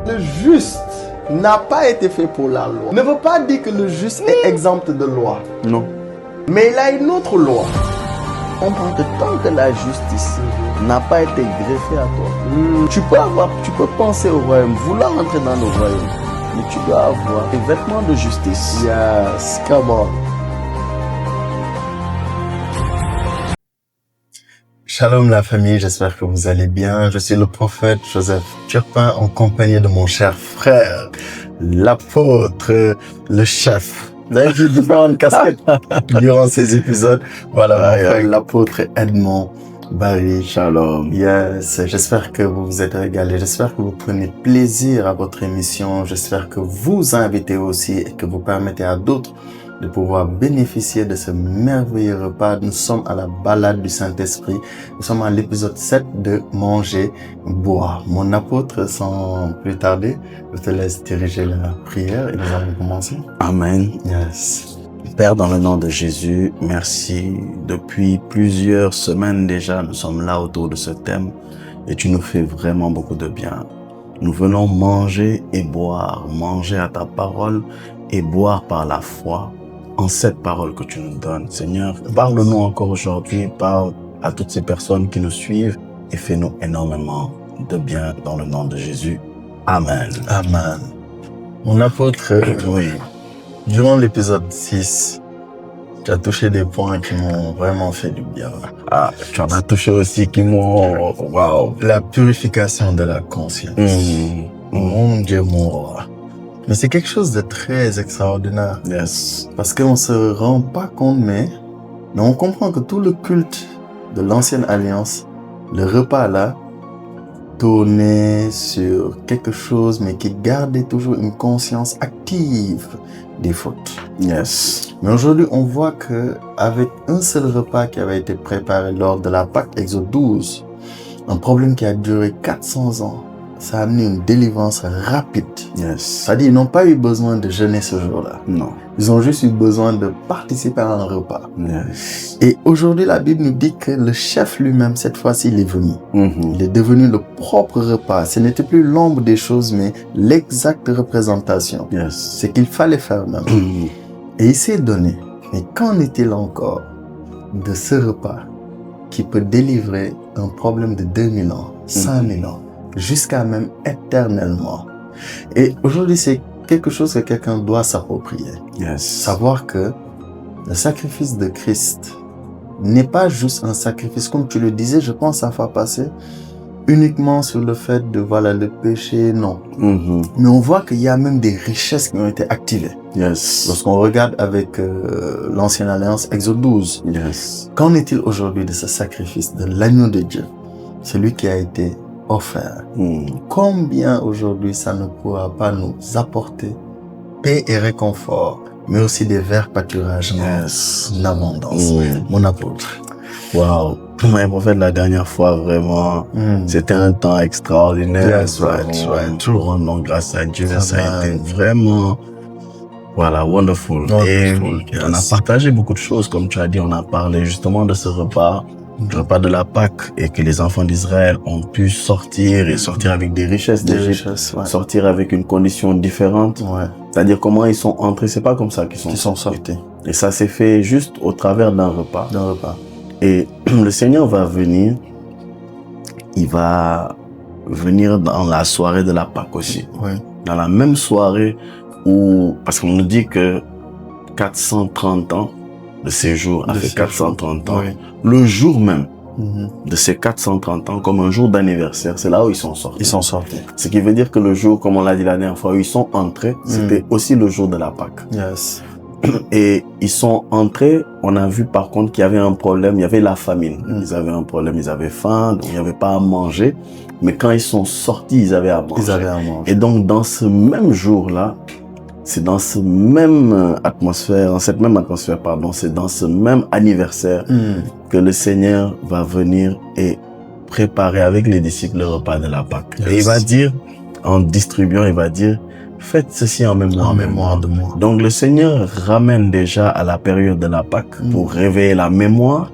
Le juste n'a pas été fait pour la loi. Ne veut pas dire que le juste est exempt de loi. Non. Mais il a une autre loi. Comprends que tant que la justice n'a pas été greffée à toi, tu peux penser au royaume, vouloir entrer dans le royaume, mais tu dois avoir des vêtements de justice. Yes, come on. Shalom la famille, j'espère que vous allez bien. Je suis le prophète Joseph Turpin en compagnie de mon cher frère, l'apôtre, le chef. D'ailleurs, j'ai différentes casquettes durant ces épisodes. Voilà, mon frère, l'apôtre Edmond Barry. Shalom. Yes, j'espère que vous vous êtes régalés. J'espère que vous prenez plaisir à votre émission. J'espère que vous invitez aussi et que vous permettez à d'autres de pouvoir bénéficier de ce merveilleux repas. Nous sommes à la balade du Saint-Esprit. Nous sommes à l'épisode 7 de Manger, Boire. Mon apôtre, sans plus tarder, je te laisse diriger la prière et nous allons commencer. Amen. Yes. Père, dans le nom de Jésus, merci. Depuis plusieurs semaines déjà, nous sommes là autour de ce thème et tu nous fais vraiment beaucoup de bien. Nous venons manger et boire, manger à ta parole et boire par la foi en cette parole que tu nous donnes. Seigneur, parle-nous encore aujourd'hui, parle à toutes ces personnes qui nous suivent et fais-nous énormément de bien dans le nom de Jésus. Amen. Amen. Mon apôtre, Oui. durant l'épisode 6, tu as touché des points qui m'ont vraiment fait du bien. Ah, tu en as touché aussi qui m'ont... Waouh. La purification de la conscience. Mon Dieu, mon roi. Mais c'est quelque chose de très extraordinaire. Yes. Parce qu'on se rend pas compte, mais on comprend que tout le culte de l'ancienne alliance, le repas là, tournait sur quelque chose, mais qui gardait toujours une conscience active des fautes. Yes. Mais aujourd'hui, on voit que avec un seul repas qui avait été préparé lors de la Pâque, Exode 12, un problème qui a duré 400 ans, ça a amené une délivrance rapide. Yes. C'est-à-dire, ils n'ont pas eu besoin de jeûner ce jour-là. Non. Ils ont juste eu besoin de participer à un repas. Yes. Et aujourd'hui, la Bible nous dit que le chef lui-même, cette fois-ci, il est venu. Il est devenu le propre repas. Ce n'était plus l'ombre des choses, mais l'exacte représentation. Yes. Ce qu'il fallait faire même. Et il s'est donné. Mais qu'en est-il encore de ce repas qui peut délivrer un problème de 2000 ans, 5000 ans, jusqu'à même éternellement? Et aujourd'hui, c'est quelque chose que quelqu'un doit s'approprier. Yes. Savoir que le sacrifice de Christ n'est pas juste un sacrifice, comme tu le disais, je pense, la fois passée, uniquement sur le fait de, voilà, le péché, non. Mais on voit qu'il y a même des richesses qui ont été activées. Yes. Lorsqu'on regarde avec l'ancienne alliance, Exode 12. Yes. Qu'en est-il aujourd'hui de ce sacrifice, de l'agneau de Dieu, celui qui a été offert? Combien aujourd'hui ça ne pourra pas nous apporter paix et réconfort, mais aussi des verts pâturages en abondance. Mon apôtre. Wow. Mais prophète, la dernière fois, vraiment, c'était un temps extraordinaire. Yes, right. Tout rendons grâce à Dieu. Ça a été vraiment, voilà, wonderful. Et on a partagé beaucoup de choses, comme tu as dit. On a parlé justement de ce repas, le repas de la Pâque, et que les enfants d'Israël ont pu sortir et sortir avec des richesses d'Égypte, sortir avec une condition différente. C'est-à-dire comment ils sont entrés, c'est pas comme ça qu'ils sont sortis. Et ça s'est fait juste au travers d'un repas. Et le Seigneur va venir, il va venir dans la soirée de la Pâque aussi. Dans la même soirée où, parce qu'on nous dit que 430 ans de séjour a fait 430 ans. Le jour même de ces 430 ans, comme un jour d'anniversaire, c'est là où ils sont sortis. Ce qui veut dire que le jour, comme on l'a dit la dernière fois, où ils sont entrés, c'était aussi le jour de la Pâque. Et ils sont entrés, on a vu par contre qu'il y avait un problème, il y avait la famine. Ils avaient un problème, ils avaient faim, donc il n'y avait pas à manger. Mais quand ils sont sortis, ils avaient à manger. Et donc dans ce même jour-là, c'est dans ce même atmosphère, c'est dans ce même anniversaire que le Seigneur va venir et préparer avec les disciples le repas de la Pâque. Et il va dire, en distribuant, il va dire, faites ceci en mémoire de moi. Donc le Seigneur ramène déjà à la période de la Pâque pour réveiller la mémoire.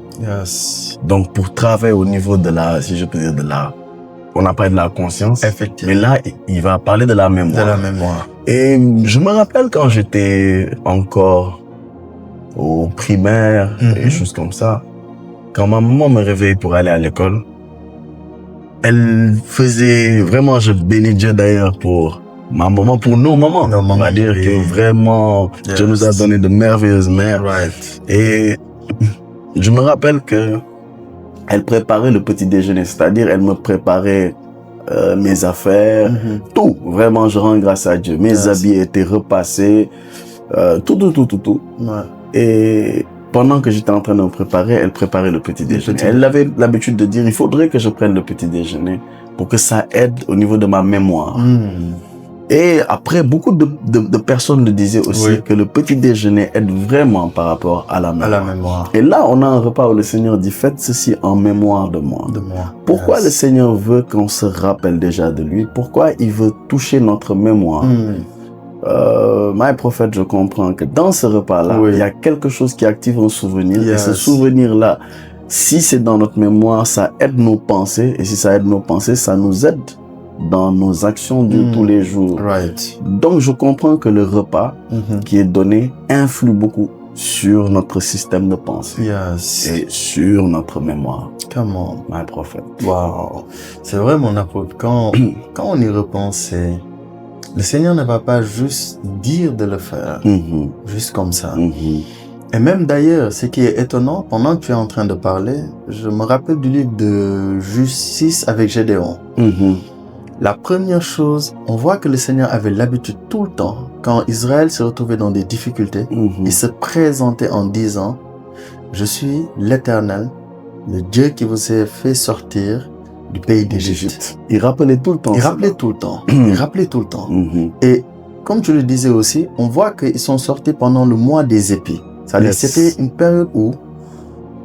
Donc pour travailler au niveau de la, si je peux dire, de la on a parlé de la conscience. Effectivement. Mais là, il va parler de la mémoire. De la mémoire. Et je me rappelle quand j'étais encore au primaire, et des choses comme ça, quand ma maman me réveillait pour aller à l'école, elle faisait vraiment, je bénis Dieu d'ailleurs pour ma maman, pour nos mamans. On va dire que vraiment, Dieu nous a donné de merveilleuses mères. Right. Et je me rappelle que elle préparait le petit déjeuner, c'est-à-dire elle me préparait mes affaires, tout. Vraiment, je rends grâce à Dieu. Mes habits étaient repassés, tout. Ouais. Et pendant que j'étais en train de me préparer, elle préparait le petit déjeuner. Elle avait l'habitude de dire, il faudrait que je prenne le petit déjeuner pour que ça aide au niveau de ma mémoire. Et après, beaucoup de personnes le disaient aussi que le petit déjeuner aide vraiment par rapport à la mémoire. Et là, on a un repas où le Seigneur dit, faites ceci en mémoire de moi. Pourquoi le Seigneur veut qu'on se rappelle déjà de lui? Pourquoi il veut toucher notre mémoire? My Prophet, je comprends que dans ce repas-là, il y a quelque chose qui active un souvenir. Et ce souvenir-là, si c'est dans notre mémoire, ça aide nos pensées. Et si ça aide nos pensées, ça nous aide dans nos actions de tous les jours. Right. Donc, je comprends que le repas qui est donné influe beaucoup sur notre système de pensée et sur notre mémoire. Come on, My Prophet. Wow. C'est vrai, mon apôtre. Quand on y repense, le Seigneur ne va pas juste dire de le faire, juste comme ça. Et même d'ailleurs, ce qui est étonnant, pendant que tu es en train de parler, je me rappelle du livre de Justice avec Gédéon. La première chose, on voit que le Seigneur avait l'habitude tout le temps, quand Israël se retrouvait dans des difficultés, il se présentait en disant, je suis l'Éternel, le Dieu qui vous a fait sortir du pays d'Égypte. Il rappelait tout le temps. Il rappelait tout le temps. Il rappelait tout le temps. Et comme tu le disais aussi, on voit qu'ils sont sortis pendant le mois des épis. C'est-à-dire c'était une période où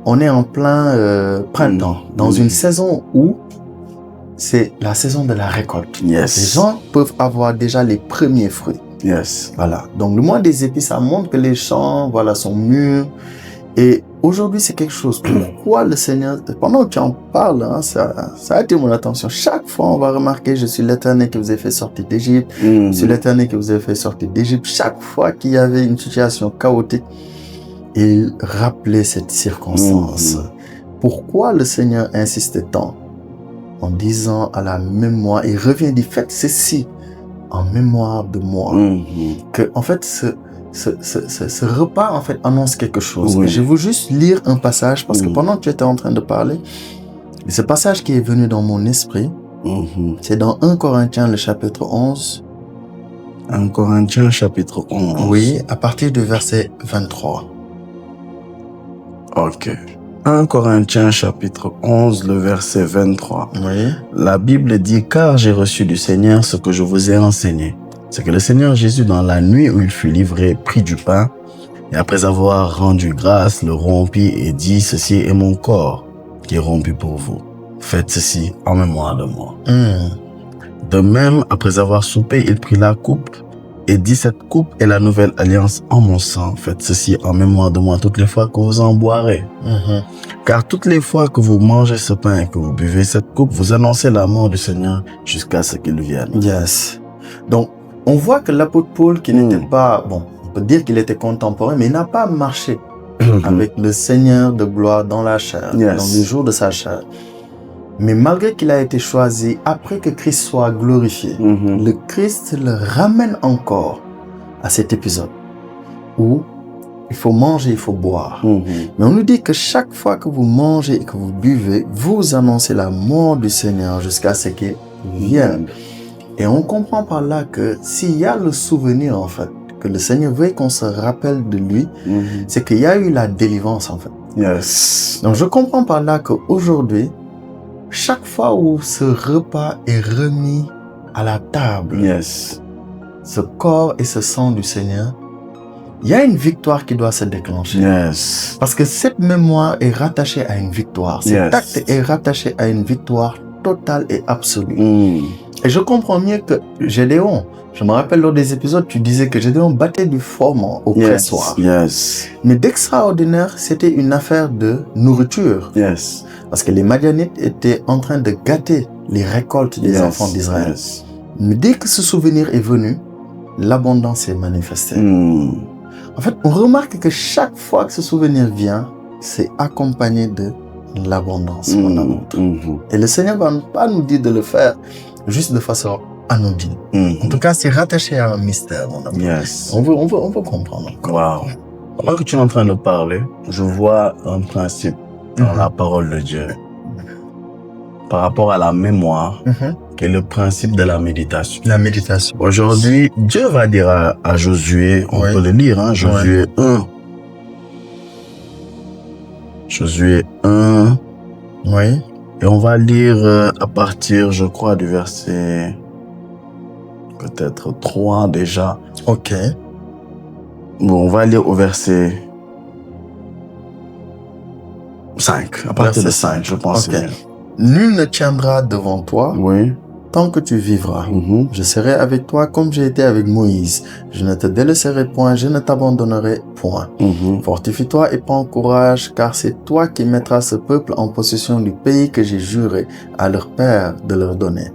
on est en plein printemps, dans une saison où c'est la saison de la récolte. Les gens peuvent avoir déjà les premiers fruits. Voilà. Donc le mois des épis, ça montre que les champs, voilà, sont mûrs. Et aujourd'hui, c'est quelque chose. Pourquoi le Seigneur, pendant que tu en parles, hein, ça attire mon attention. Chaque fois, on va remarquer, je suis l'Éternel qui vous a fait sortir d'Égypte. Je suis l'Éternel qui vous a fait sortir d'Égypte. Chaque fois qu'il y avait une situation chaotique, il rappelait cette circonstance. Pourquoi le Seigneur insistait tant en disant à la mémoire, il revient, il dit, faites ceci en mémoire de moi. Que, en fait, ce repas, en fait, annonce quelque chose. Et je veux juste lire un passage, parce que pendant que tu étais en train de parler, ce passage qui est venu dans mon esprit, c'est dans 1 Corinthiens, le chapitre 11. 1 Corinthiens, chapitre 11. Oui, à partir du verset 23. Ok. 1 Corinthiens chapitre 11, le verset 23. Oui. La Bible dit, car j'ai reçu du Seigneur ce que je vous ai enseigné. C'est que le Seigneur Jésus, dans la nuit où il fut livré, prit du pain, et après avoir rendu grâce, le rompit et dit, ceci est mon corps qui est rompu pour vous. Faites ceci en mémoire de moi. De même, après avoir soupé, il prit la coupe et dit, cette coupe est la nouvelle alliance en mon sang. Faites ceci en mémoire de moi toutes les fois que vous en boirez. Car toutes les fois que vous mangez ce pain et que vous buvez cette coupe, vous annoncez la mort du Seigneur jusqu'à ce qu'il vienne. Donc, on voit que l'apôtre Paul, qui n'était pas, bon, on peut dire qu'il était contemporain, mais il n'a pas marché avec le Seigneur de gloire dans la chair, dans les jours de sa chair. Mais malgré qu'il a été choisi après que Christ soit glorifié, le Christ le ramène encore à cet épisode où il faut manger, il faut boire. Mais on nous dit que chaque fois que vous mangez et que vous buvez, vous annoncez la mort du Seigneur jusqu'à ce qu'il vienne. Et on comprend par là que s'il y a le souvenir, en fait, que le Seigneur veut qu'on se rappelle de lui, c'est qu'il y a eu la délivrance, en fait. Donc je comprends par là qu'aujourd'hui, chaque fois où ce repas est remis à la table, ce corps et ce sang du Seigneur, il y a une victoire qui doit se déclencher. Parce que cette mémoire est rattachée à une victoire. Cet acte est rattaché à une victoire totale et absolue. Et je comprends mieux que Gédéon. Je me rappelle lors des épisodes, tu disais que Gédéon battait du froment au pressoir. Mais d'extraordinaire, c'était une affaire de nourriture. Parce que les Madianites étaient en train de gâter les récoltes des enfants d'Israël. Yes. Mais dès que ce souvenir est venu, l'abondance est manifestée. En fait, on remarque que chaque fois que ce souvenir vient, c'est accompagné de l'abondance, mon amour. Et le Seigneur ne va pas nous dire de le faire juste de façon anodine. En tout cas, c'est rattaché à un mystère, mon amour. Yes. On veut comprendre. Wow. Pendant que tu es en train de parler, je vois un principe dans la parole de Dieu par rapport à la mémoire, qui est le principe de la méditation. La méditation. Aujourd'hui, Dieu va dire à Josué, on peut le lire, hein, Josué 1. Josué 1. Oui. Et on va lire à partir, je crois, du verset peut-être 3 déjà. Ok. Bon, on va lire au verset 5. À partir de 5, je pense. Okay. Nul ne tiendra devant toi tant que tu vivras. Je serai avec toi comme j'ai été avec Moïse. Je ne te délaisserai point, je ne t'abandonnerai point. Fortifie-toi et prends courage, car c'est toi qui mettras ce peuple en possession du pays que j'ai juré à leur père de leur donner.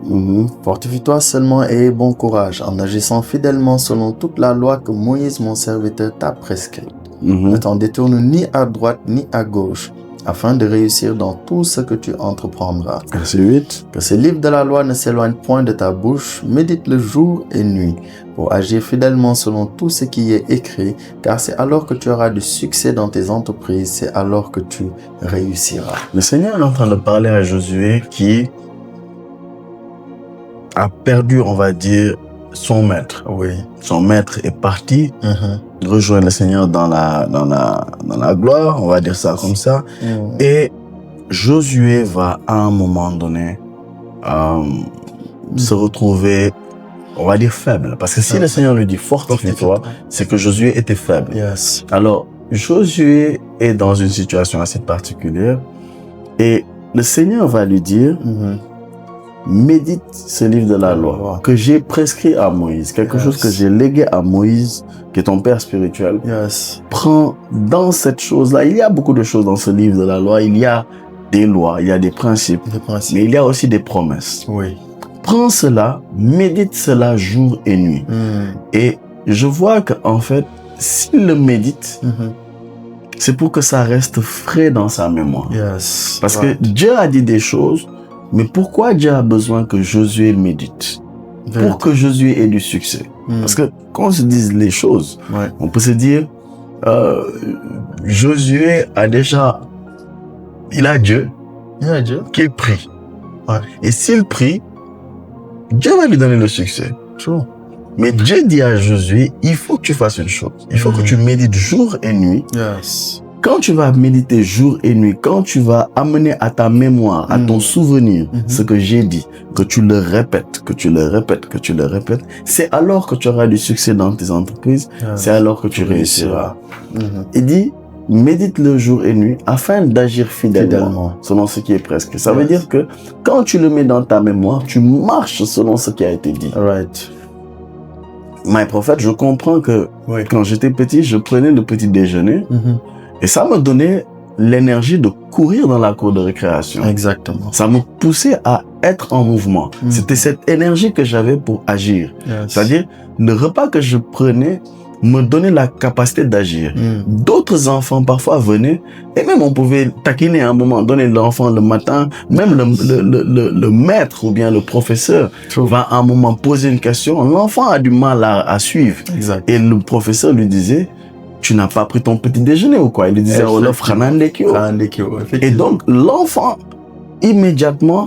Fortifie-toi seulement et aie bon courage en agissant fidèlement selon toute la loi que Moïse mon serviteur t'a prescrite. Ne t'en détourne ni à droite ni à gauche, afin de réussir dans tout ce que tu entreprendras. Verset 8. Que ce livre de la loi ne s'éloigne point de ta bouche, médite-le jour et nuit, pour agir fidèlement selon tout ce qui est écrit, car c'est alors que tu auras du succès dans tes entreprises, c'est alors que tu réussiras. Le Seigneur est en train de parler à Josué qui a perdu, on va dire, son maître. Son maître est parti rejoindre le Seigneur dans la gloire, on va dire ça comme ça. Et Josué va à un moment donné se retrouver, on va dire, faible. Parce que si le Seigneur lui dit fortifie-toi, c'est que Josué était faible. Alors, Josué est dans une situation assez particulière et le Seigneur va lui dire médite ce livre de la loi que j'ai prescrit à Moïse, quelque chose que j'ai légué à Moïse, qui est ton père spirituel. Prends dans cette chose-là, il y a beaucoup de choses dans ce livre de la loi, il y a des lois, il y a des principes, mais il y a aussi des promesses. Prends cela, médite cela jour et nuit. Et je vois qu'en fait, s'il le médite, c'est pour que ça reste frais dans sa mémoire. Parce que Dieu a dit des choses, mais pourquoi Dieu a besoin que Josué médite? Pour que Josué ait du succès. Parce que quand on se dit les choses, on peut se dire, Josué a déjà, il a Dieu qui prie. Et s'il prie, Dieu va lui donner le succès. Mais Dieu dit à Josué, il faut que tu fasses une chose. Il faut que tu médites jour et nuit. Quand tu vas méditer jour et nuit, quand tu vas amener à ta mémoire, à ton souvenir, ce que j'ai dit, que tu le répètes, que tu le répètes, que tu le répètes, c'est alors que tu auras du succès dans tes entreprises, c'est alors que tu réussiras. Il dit, médite le jour et nuit afin d'agir fidèlement selon ce qui est prescrit. Ça veut dire que quand tu le mets dans ta mémoire, tu marches selon ce qui a été dit. My prophète, je comprends que quand j'étais petit, je prenais le petit déjeuner et ça me donnait l'énergie de courir dans la cour de récréation. Ça me poussait à être en mouvement. C'était cette énergie que j'avais pour agir. C'est-à-dire, le repas que je prenais me donnait la capacité d'agir. D'autres enfants parfois venaient et même on pouvait taquiner à un moment donné l'enfant le matin, même le maître ou bien le professeur va à un moment poser une question, l'enfant a du mal à suivre. Et le professeur lui disait, tu n'as pas pris ton petit déjeuner ou quoi? Il lui disait, et donc l'enfant, immédiatement,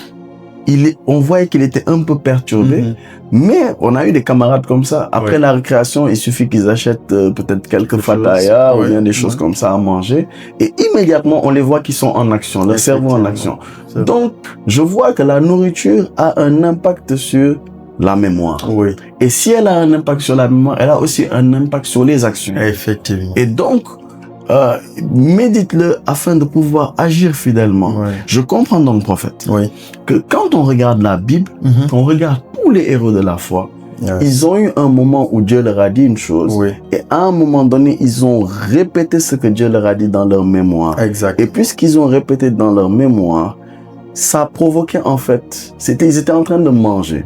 on voyait qu'il était un peu perturbé, mais on a eu des camarades comme ça. Après la récréation, il suffit qu'ils achètent peut-être quelques fataya ou bien des choses comme ça à manger. Et immédiatement, on les voit qui sont en action, leur cerveau en action. Donc, je vois que la nourriture a un impact sur la mémoire. Et si elle a un impact sur la mémoire, elle a aussi un impact sur les actions. Et donc, médite-le afin de pouvoir agir fidèlement. Je comprends donc, prophète, que quand on regarde la Bible, on regarde tous les héros de la foi, ils ont eu un moment où Dieu leur a dit une chose, et à un moment donné, ils ont répété ce que Dieu leur a dit dans leur mémoire. Et puisqu'ils ont répété dans leur mémoire, ça provoquait en fait, ils étaient en train de manger.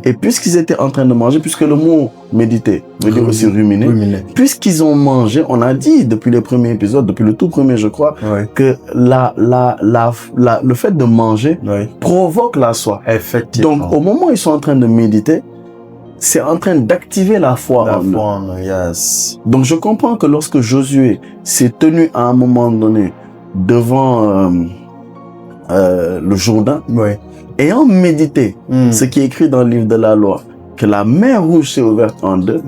Et puisqu'ils étaient en train de manger, puisque le mot méditer veut dire aussi ruminer, puisqu'ils ont mangé, on a dit depuis les premiers épisodes, depuis le tout premier je crois, que le fait de manger provoque la soif. Effectivement. Donc au moment où ils sont en train de méditer, c'est en train d'activer la foi en eux. Yes. Donc je comprends que lorsque Josué s'est tenu à un moment donné devant le Jourdain, ayant médité ce qui est écrit dans le livre de la loi, que la mer rouge s'est ouverte en deux,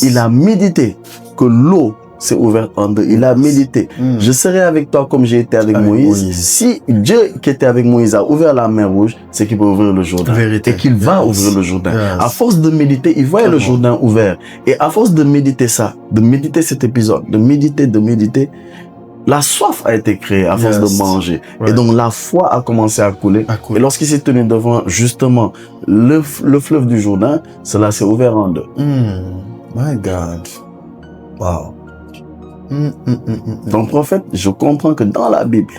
il a médité que l'eau s'est ouverte en deux, il a médité. Je serai avec toi comme j'ai été avec Moïse. Si Dieu qui était avec Moïse a ouvert la mer rouge, c'est qu'il peut ouvrir le Jourdain. Et qu'il va ouvrir le Jourdain. À force de méditer, il voyait le Jourdain ouvert. Et à force de méditer ça, de méditer cet épisode, de méditer, la soif a été créée à force de manger. Et donc la foi a commencé à couler. Et lorsqu'il s'est tenu devant justement le fleuve du Jourdain, cela s'est ouvert en deux. My God. Wow. Donc prophète, je comprends que dans la Bible,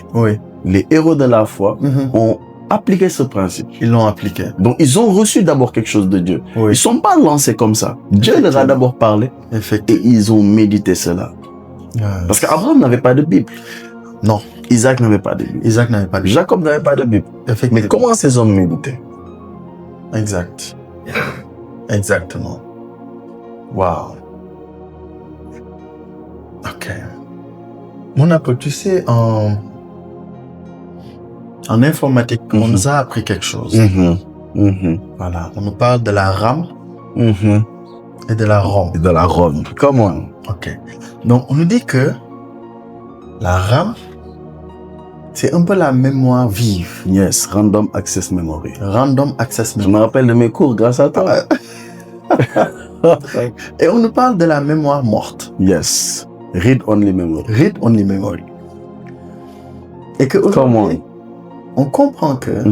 les héros de la foi ont appliqué ce principe. Ils l'ont appliqué. Donc ils ont reçu d'abord quelque chose de Dieu. Ils ne sont pas lancés comme ça. Dieu leur a d'abord parlé et ils ont médité cela. Parce qu'Abraham n'avait pas de Bible. Non. Isaac n'avait pas de Bible. Jacob n'avait pas de Bible. Mais comment ces hommes méditaient? Exact. Exactement. Wow. Ok. Mon apôtre, tu sais, en informatique, on nous a appris quelque chose. Voilà. On nous parle de la RAM et de la ROM. Comment? Ok. Donc, on nous dit que la RAM, c'est un peu la mémoire vive. Yes, Random Access Memory. Je me rappelle de mes cours grâce à toi. Et on nous parle de la mémoire morte. Yes. Read Only Memory. Et que aujourd'hui, on comprend que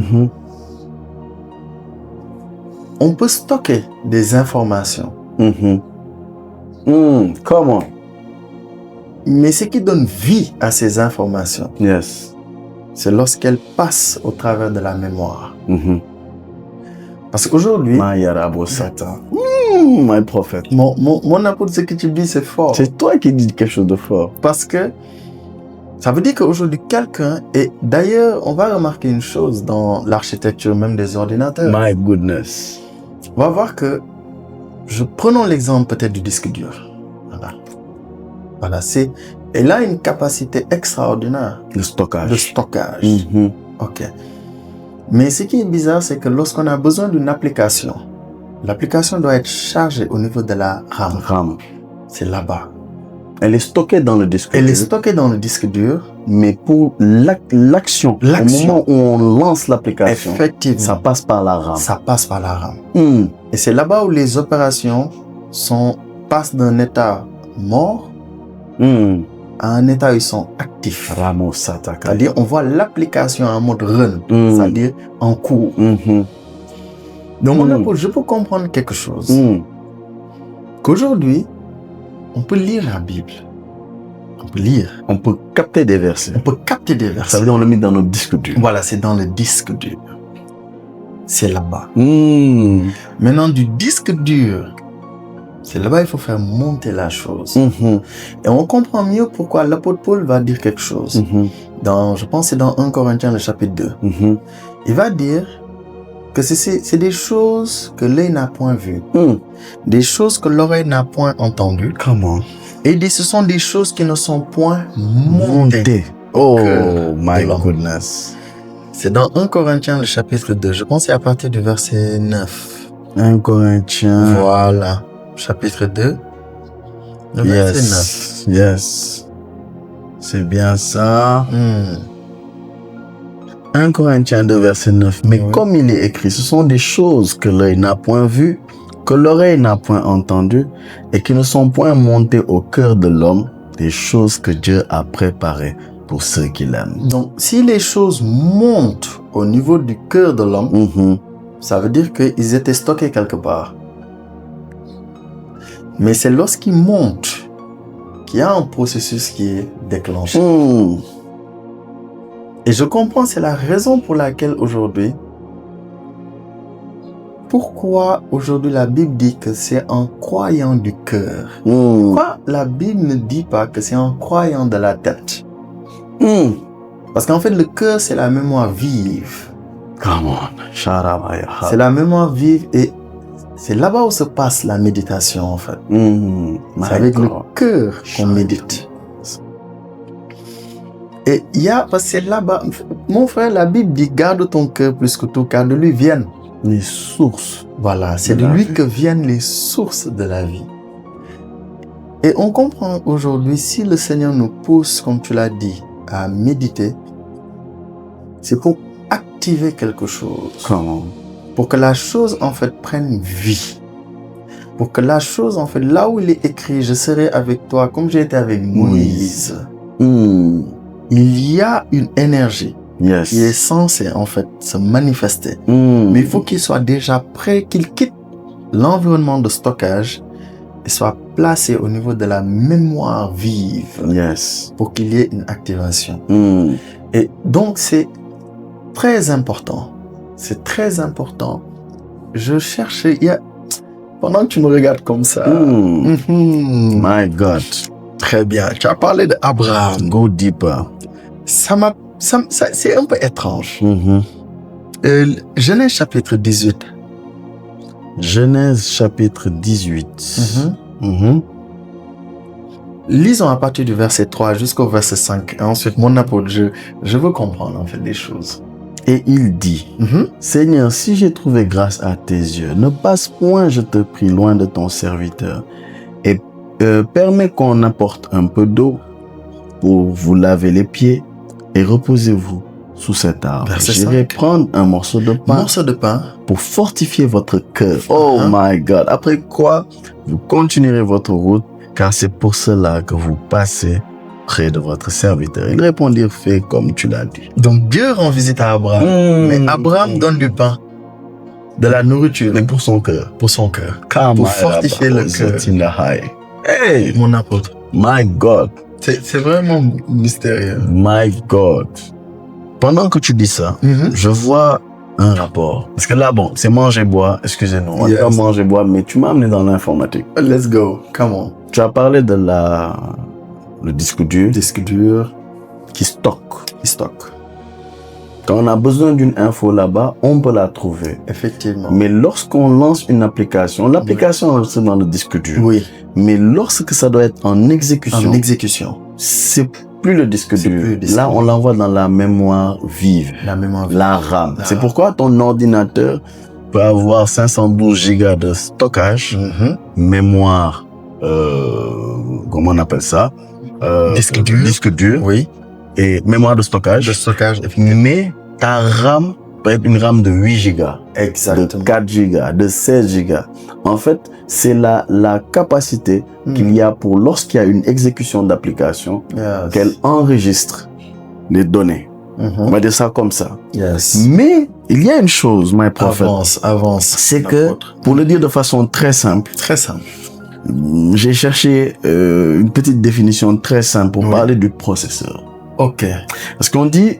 on peut stocker des informations. Comment? Mais ce qui donne vie à ces informations, c'est lorsqu'elles passent au travers de la mémoire. Parce qu'aujourd'hui, my prophet. Mon apôtre, ce que tu dis, c'est fort. C'est toi qui dis quelque chose de fort. Parce que ça veut dire qu'aujourd'hui, quelqu'un, et d'ailleurs, on va remarquer une chose dans l'architecture même des ordinateurs. My goodness. On va voir que, prenons l'exemple peut-être du disque dur. Voilà, elle a une capacité extraordinaire de stockage. Ok. Mais ce qui est bizarre, c'est que lorsqu'on a besoin d'une application, l'application doit être chargée au niveau de la RAM. C'est là-bas. Elle est stockée dans le disque dur. Mais pour l'action, au moment où on lance l'application, effectivement, ça passe par la RAM. Et c'est là-bas où les opérations passent d'un état mort à un état où ils sont actifs. C'est-à-dire, on voit l'application en mode run, c'est-à-dire en cours. Donc, je peux comprendre quelque chose. Qu'aujourd'hui, on peut lire la Bible. On peut capter des versets. Ça veut dire on le met dans notre disque dur. Voilà, c'est dans le disque dur. C'est là-bas. Maintenant, du disque dur, c'est là-bas il faut faire monter la chose. Et on comprend mieux pourquoi l'apôtre Paul va dire quelque chose. Je pense que c'est dans 1 Corinthiens, le chapitre 2. Il va dire que c'est des choses que l'œil n'a point vues. Des choses que l'oreille n'a point entendues. Comment? Et ce sont des choses qui ne sont point montées. Oh my goodness. C'est dans 1 Corinthiens, le chapitre 2. Je pense que c'est à partir du verset 9. 1 Corinthiens. Voilà. Chapitre 2. Le verset 9. Yes. C'est bien ça. 1 Corinthiens 2, verset 9. Mais comme il est écrit, ce sont des choses que l'œil n'a point vues, que l'oreille n'a point entendues et qui ne sont point montées au cœur de l'homme, des choses que Dieu a préparées pour ceux qui l'aiment. Donc, si les choses montent au niveau du cœur de l'homme, ça veut dire qu'ils étaient stockés quelque part. Mais c'est lorsqu'ils montent qu'il y a un processus qui est déclenché. Et je comprends, c'est la raison pour laquelle aujourd'hui, pourquoi aujourd'hui la Bible dit que c'est en croyant du cœur. Pourquoi la Bible ne dit pas que c'est en croyant de la tête? Parce qu'en fait, le cœur, c'est la mémoire vive. Come on. C'est la mémoire vive et c'est là-bas où se passe la méditation, en fait. C'est avec le cœur qu'on médite. Et il y a, parce que c'est là-bas, mon frère, la Bible dit, garde ton cœur plus que tout, car de lui viennent les sources. Voilà, c'est de lui que viennent les sources de la vie. Et on comprend aujourd'hui, si le Seigneur nous pousse, comme tu l'as dit, à méditer, c'est pour activer quelque chose. Comment? Pour que la chose, en fait, prenne vie. Pour que la chose, en fait, là où il est écrit, je serai avec toi comme j'ai été avec Moïse. Il y a une énergie qui est censée, en fait, se manifester. Mais il faut qu'il soit déjà prêt, qu'il quitte l'environnement de stockage et soit placé au niveau de la mémoire vive pour qu'il y ait une activation. Et donc, c'est très important. C'est très important. Je cherchais, pendant que tu me regardes comme ça. My God. Très bien. Tu as parlé d'Abraham. Go deeper. C'est un peu étrange. Genèse chapitre 18. Genèse chapitre 18. Lisons à partir du verset 3 jusqu'au verset 5. Et ensuite, mon apôtre, je veux comprendre en fait des choses. Et il dit, Seigneur, si j'ai trouvé grâce à tes yeux, ne passe point, je te prie, loin de ton serviteur. Et permets qu'on apporte un peu d'eau pour vous laver les pieds et reposez-vous sous cet arbre. J'irai prendre un morceau de pain pour fortifier votre cœur. Oh my God. Après quoi, vous continuerez votre route, car c'est pour cela que vous passez près de votre serviteur. Ils répondirent, fais comme tu l'as dit. Donc Dieu rend visite à Abraham. Mais Abraham donne du pain, de la nourriture. Mais pour son cœur. Pour son cœur. Pour fortifier le cœur. Hey, mon apôtre. My God. C'est vraiment mystérieux. My God. Pendant que tu dis ça, je vois un rapport. Parce que là, bon, c'est manger-boire. Excusez-nous. On va manger-boire, mais tu m'as amené dans l'informatique. Let's go. Come on. Tu as parlé de le disque dur. Disque dur. Qui stocke. Quand on a besoin d'une info là-bas, on peut la trouver. Effectivement. Mais lorsqu'on lance une application, l'application c'est dans le disque dur. Oui. Mais lorsque ça doit être en exécution. C'est plus le disque dur. Là, on l'envoie dans la mémoire vive. La RAM. C'est pourquoi ton ordinateur peut avoir 512 gigas de stockage, mémoire, comment on appelle ça? Disque dur. Oui. Et mémoire de stockage. Mais ta RAM peut être une RAM de 8 gigas. Exactement. De 4 gigas, de 16 gigas. En fait, c'est la capacité qu'il y a pour lorsqu'il y a une exécution d'application, qu'elle enregistre les données. On va dire ça comme ça. Mais il y a une chose, my prophet. Avance. C'est que, pour le dire de façon très simple. J'ai cherché une petite définition très simple pour parler du processeur. Ok. Parce qu'on dit,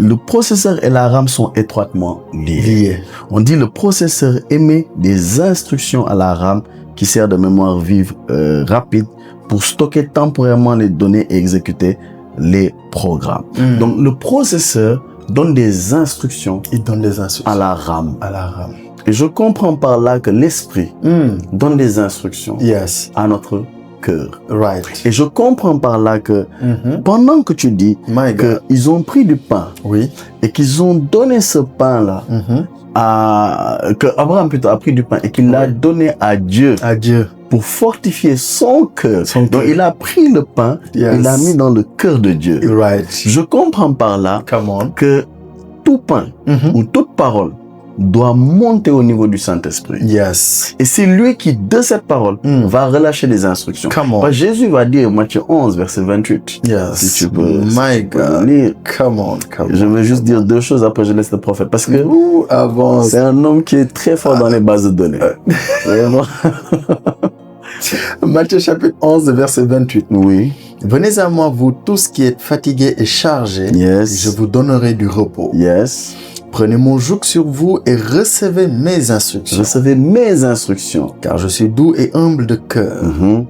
le processeur et la RAM sont étroitement liés. On dit le processeur émet des instructions à la RAM qui sert de mémoire vive rapide pour stocker temporairement les données et exécuter les programmes. Donc le processeur donne des instructions, à la RAM. Et je comprends par là que l'esprit donne des instructions à notre cœur. Et je comprends par là que pendant que tu dis qu'ils ont pris du pain et qu'ils ont donné ce pain-là que Abraham plutôt a pris du pain et qu'il l'a donné à Dieu pour fortifier son cœur. Donc il a pris le pain, il l'a mis dans le cœur de Dieu. Je comprends par là que tout pain ou toute parole doit monter au niveau du Saint-Esprit. Et c'est lui qui, de cette parole, va relâcher des instructions. Jésus va dire, Matthieu 11, verset 28. Si tu peux, lire. Je veux juste dire deux choses, après je laisse le prophète. Parce que c'est un homme qui est très fort dans les bases de données. Vraiment. Matthieu chapitre 11, verset 28. Venez à moi, vous tous qui êtes fatigués et chargés, Yes. je vous donnerai du repos. Yes. Prenez mon joug sur vous et recevez mes instructions. Recevez mes instructions. Car je suis doux et humble de cœur, Mhm.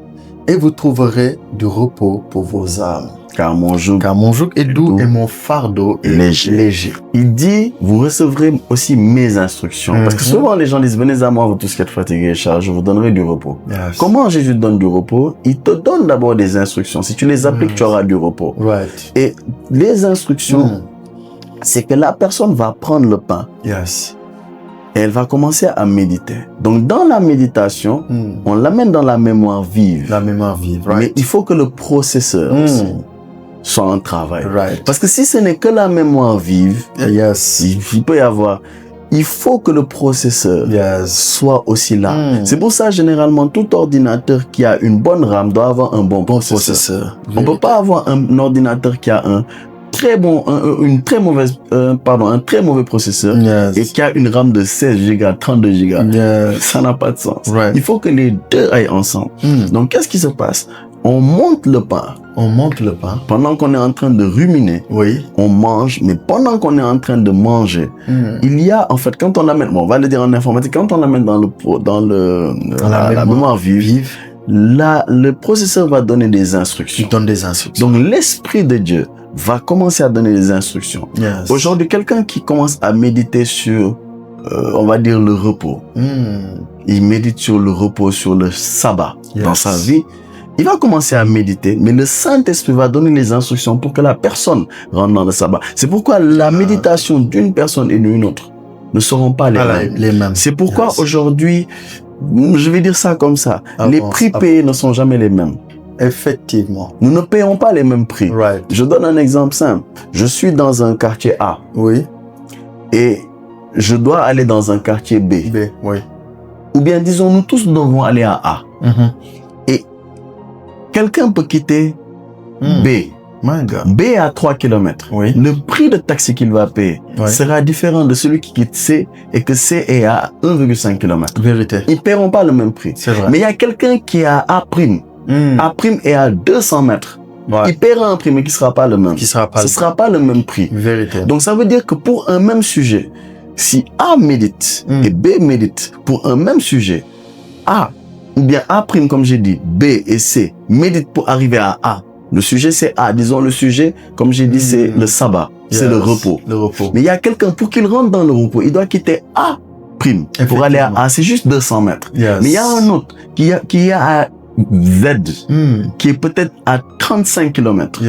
et vous trouverez du repos pour vos âmes. Car mon joug. Car mon joug est doux et mon fardeau est léger. Il dit, vous recevrez aussi mes instructions. Parce que souvent les gens disent, venez à moi, vous tous qui êtes fatigués et chargés, je vous donnerai du repos. Yes. Comment Jésus te donne du repos? Il te donne d'abord des instructions. Si tu les appliques, tu auras du repos. Right. Et les instructions, c'est que la personne va prendre le pain Yes. et elle va commencer à méditer. Donc dans la méditation, on l'amène dans la mémoire vive. La mémoire vive, Mais right. il faut que le processeur aussi soit en travail. Right. Parce que si ce n'est que la mémoire vive, Yes. il peut y avoir... Il faut que le processeur soit aussi là. C'est pour ça, généralement, tout ordinateur qui a une bonne RAM doit avoir un bon processeur. On ne peut pas avoir un ordinateur qui a un très mauvais processeur et qui a une RAM de 16 Go, 32 Go. Ça n'a pas de sens. Right. Il faut que les deux aillent ensemble. Donc, qu'est-ce qui se passe? On monte le pain. On monte le pain. Pendant qu'on est en train de ruminer, Oui. on mange, mais pendant qu'on est en train de manger, il y a, en fait, quand on l'amène, bon, on va le dire en informatique, quand on l'amène dans la mémoire vive, là, le processeur va donner des instructions. Il donne des instructions. Donc, l'Esprit de Dieu va commencer à donner des instructions. Yes. Aujourd'hui, quelqu'un qui commence à méditer sur, on va dire, le repos, il médite sur le repos, sur le sabbat dans sa vie, il va commencer à méditer, mais le Saint-Esprit va donner les instructions pour que la personne rentre dans le sabbat. C'est pourquoi la méditation d'une personne et d'une autre ne seront pas les mêmes. C'est pourquoi aujourd'hui, je vais dire ça comme ça, les prix payés ne sont jamais les mêmes. Effectivement. Nous ne payons pas les mêmes prix. Right. Je donne un exemple simple. Je suis dans un quartier A. Oui. Et je dois aller dans un quartier B. Oui. Ou bien disons, nous tous devons aller à A. Et quelqu'un peut quitter B. My God. B à 3 km. Oui. Le prix de taxi qu'il va payer sera différent de celui qui quitte C et que C est à 1,5 km. Vérité. Ils ne paieront pas le même prix. Vérité. Donc ça veut dire que pour un même sujet, si A médite et B médite pour un même sujet, A, ou bien A', comme j'ai dit, B et C méditent pour arriver à A. Le sujet, c'est A. Disons, le sujet, comme j'ai dit, c'est le sabbat. C'est le repos. Le repos. Mais il y a quelqu'un, pour qu'il rentre dans le repos, il doit quitter A' pour aller à A. C'est juste 200 mètres. Mais il y a un autre qui est à Z, qui est peut-être à 35 km.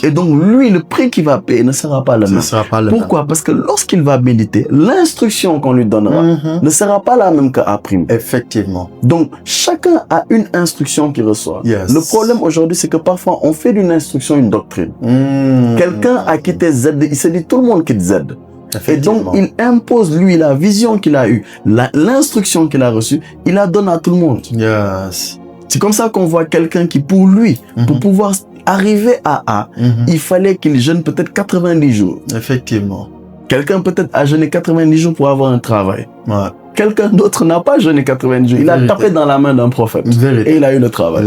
Et donc, lui, le prix qu'il va payer ne sera pas le même. Pourquoi? Parce que lorsqu'il va méditer, l'instruction qu'on lui donnera ne sera pas la même qu'à A'. Effectivement. Donc, chacun a une instruction qu'il reçoit. Le problème aujourd'hui, c'est que parfois, on fait d'une instruction une doctrine. Quelqu'un a quitté Z, il se dit tout le monde quitte Z. Et donc, il impose, lui, la vision qu'il a eue, l'instruction qu'il a reçue, il la donne à tout le monde. C'est comme ça qu'on voit quelqu'un qui, pour lui, pour pouvoir arriver à A, il fallait qu'il jeûne peut-être 90 jours. Effectivement. Quelqu'un peut-être a jeûné 90 jours pour avoir un travail. Quelqu'un d'autre n'a pas jeûné 90 jours. Il a tapé dans la main d'un prophète. Et il a eu le travail.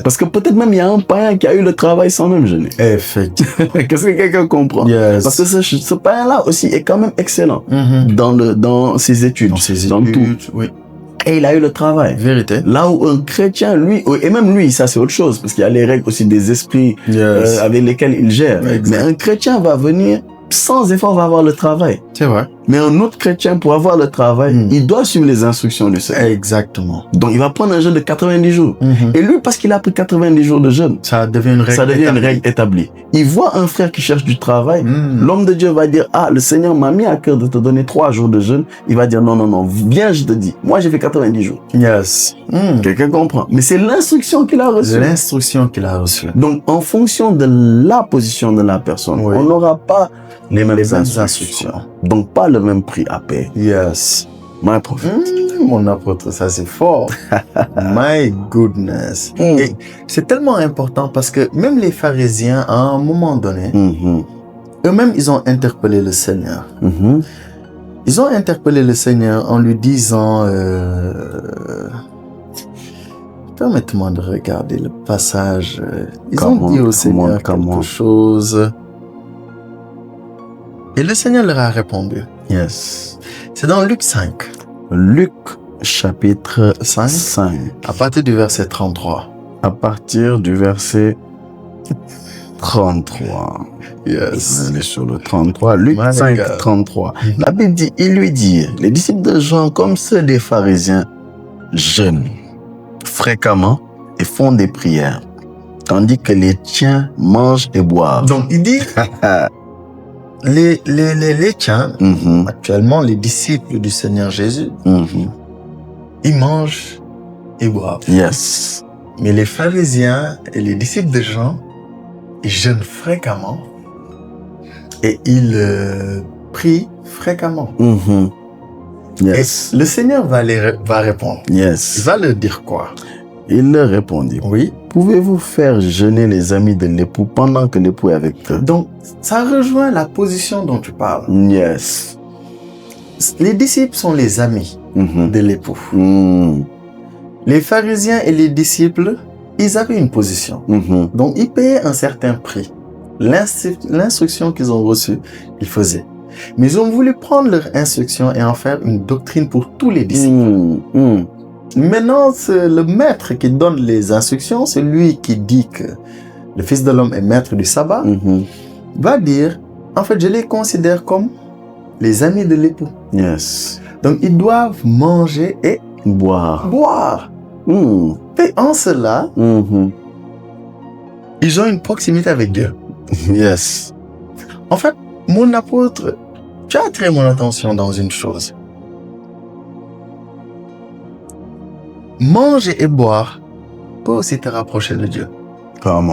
Parce que peut-être même il y a un païen qui a eu le travail sans même jeûner. Effectivement. Qu'est-ce que quelqu'un comprend? Parce que ce païen-là aussi est quand même excellent dans ses études. Dans tout. Oui. Et il a eu le travail. Vérité. Là où un chrétien, lui, et même lui, ça c'est autre chose, parce qu'il y a les règles aussi des esprits avec lesquels il gère. Mais un chrétien va venir, sans effort, va avoir le travail. C'est vrai. Mais un autre chrétien, pour avoir le travail, il doit suivre les instructions du Seigneur. Exactement. Donc, il va prendre un jeûne de 90 jours. Et lui, parce qu'il a pris 90 jours de jeûne, ça devient une règle établie. Il voit un frère qui cherche du travail. L'homme de Dieu va dire, ah, le Seigneur m'a mis à cœur de te donner 3 jours de jeûne. Il va dire, non, viens, je te dis. Moi, j'ai fait 90 jours. Quelqu'un comprend. Mais c'est l'instruction qu'il a reçue. Donc, en fonction de la position de la personne, on n'aura pas les mêmes instructions. Donc, pas le même prix à payer. My prophet. Mon apôtre, ça c'est fort. My goodness. Et c'est tellement important parce que même les pharisiens, à un moment donné, eux-mêmes, ils ont interpellé le Seigneur. Ils ont interpellé le Seigneur en lui disant, permettez-moi de regarder le passage. Ils ont dit au Seigneur quelque chose. Et le Seigneur leur a répondu. Yes. C'est dans Luc 5. Luc chapitre 5. À partir du verset 33. À partir du verset 33. Yes. Elle est sur le 33. Luc 5, 33. La Bible dit, il lui dit, les disciples de Jean, comme ceux des pharisiens, jeûnent fréquemment et font des prières, tandis que les tiens mangent et boivent. Donc, il dit, les tiens, actuellement, les disciples du Seigneur Jésus, ils mangent et boivent. Yes. Mais les pharisiens et les disciples de Jean, ils jeûnent fréquemment et ils prient fréquemment. Yes. Et le Seigneur va répondre. Yes. Il va leur dire quoi? Il leur répondit. Oui. Pouvez-vous faire jeûner les amis de l'époux pendant que l'époux est avec eux? Donc, ça rejoint la position dont tu parles. Yes. Les disciples sont les amis de l'époux. Les pharisiens et les disciples, ils avaient une position. Donc, ils payaient un certain prix. L'instruction qu'ils ont reçue, ils faisaient. Mais ils ont voulu prendre leur instruction et en faire une doctrine pour tous les disciples. Maintenant, c'est le maître qui donne les instructions, c'est lui qui dit que le Fils de l'homme est maître du sabbat, va dire, en fait, je les considère comme les amis de l'époux. Yes. Donc, ils doivent manger et boire. Et en cela, ils ont une proximité avec Dieu. Yes. En fait, mon apôtre, tu as attiré mon attention dans une chose. Manger et boire peut aussi te rapprocher de Dieu. Come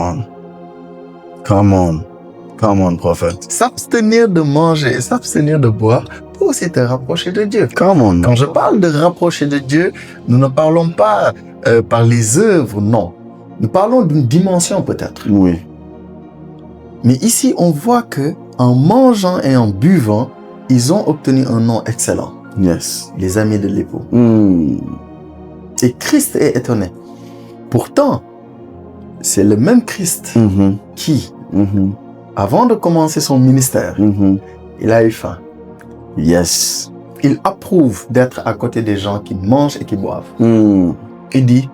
on, prophète. S'abstenir de manger et s'abstenir de boire peut aussi te rapprocher de Dieu. Quand je parle de rapprocher de Dieu, nous ne parlons pas par les œuvres, non. Nous parlons d'une dimension peut-être. Oui. Mais ici, on voit que en mangeant et en buvant, ils ont obtenu un nom excellent. Yes. Les amis de l'époux. Et Christ est étonné. Pourtant, c'est le même Christ qui, avant de commencer son ministère, il a eu faim. Yes. Il approuve d'être à côté des gens qui mangent et qui boivent. Il dit,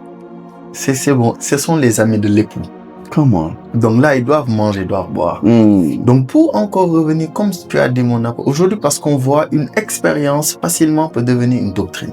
c'est bon, ce sont les amis de l'époux. Comment? Donc là, ils doivent manger, ils doivent boire. Donc pour encore revenir, comme tu as dit mon apôtre, aujourd'hui, parce qu'on voit une expérience facilement peut devenir une doctrine.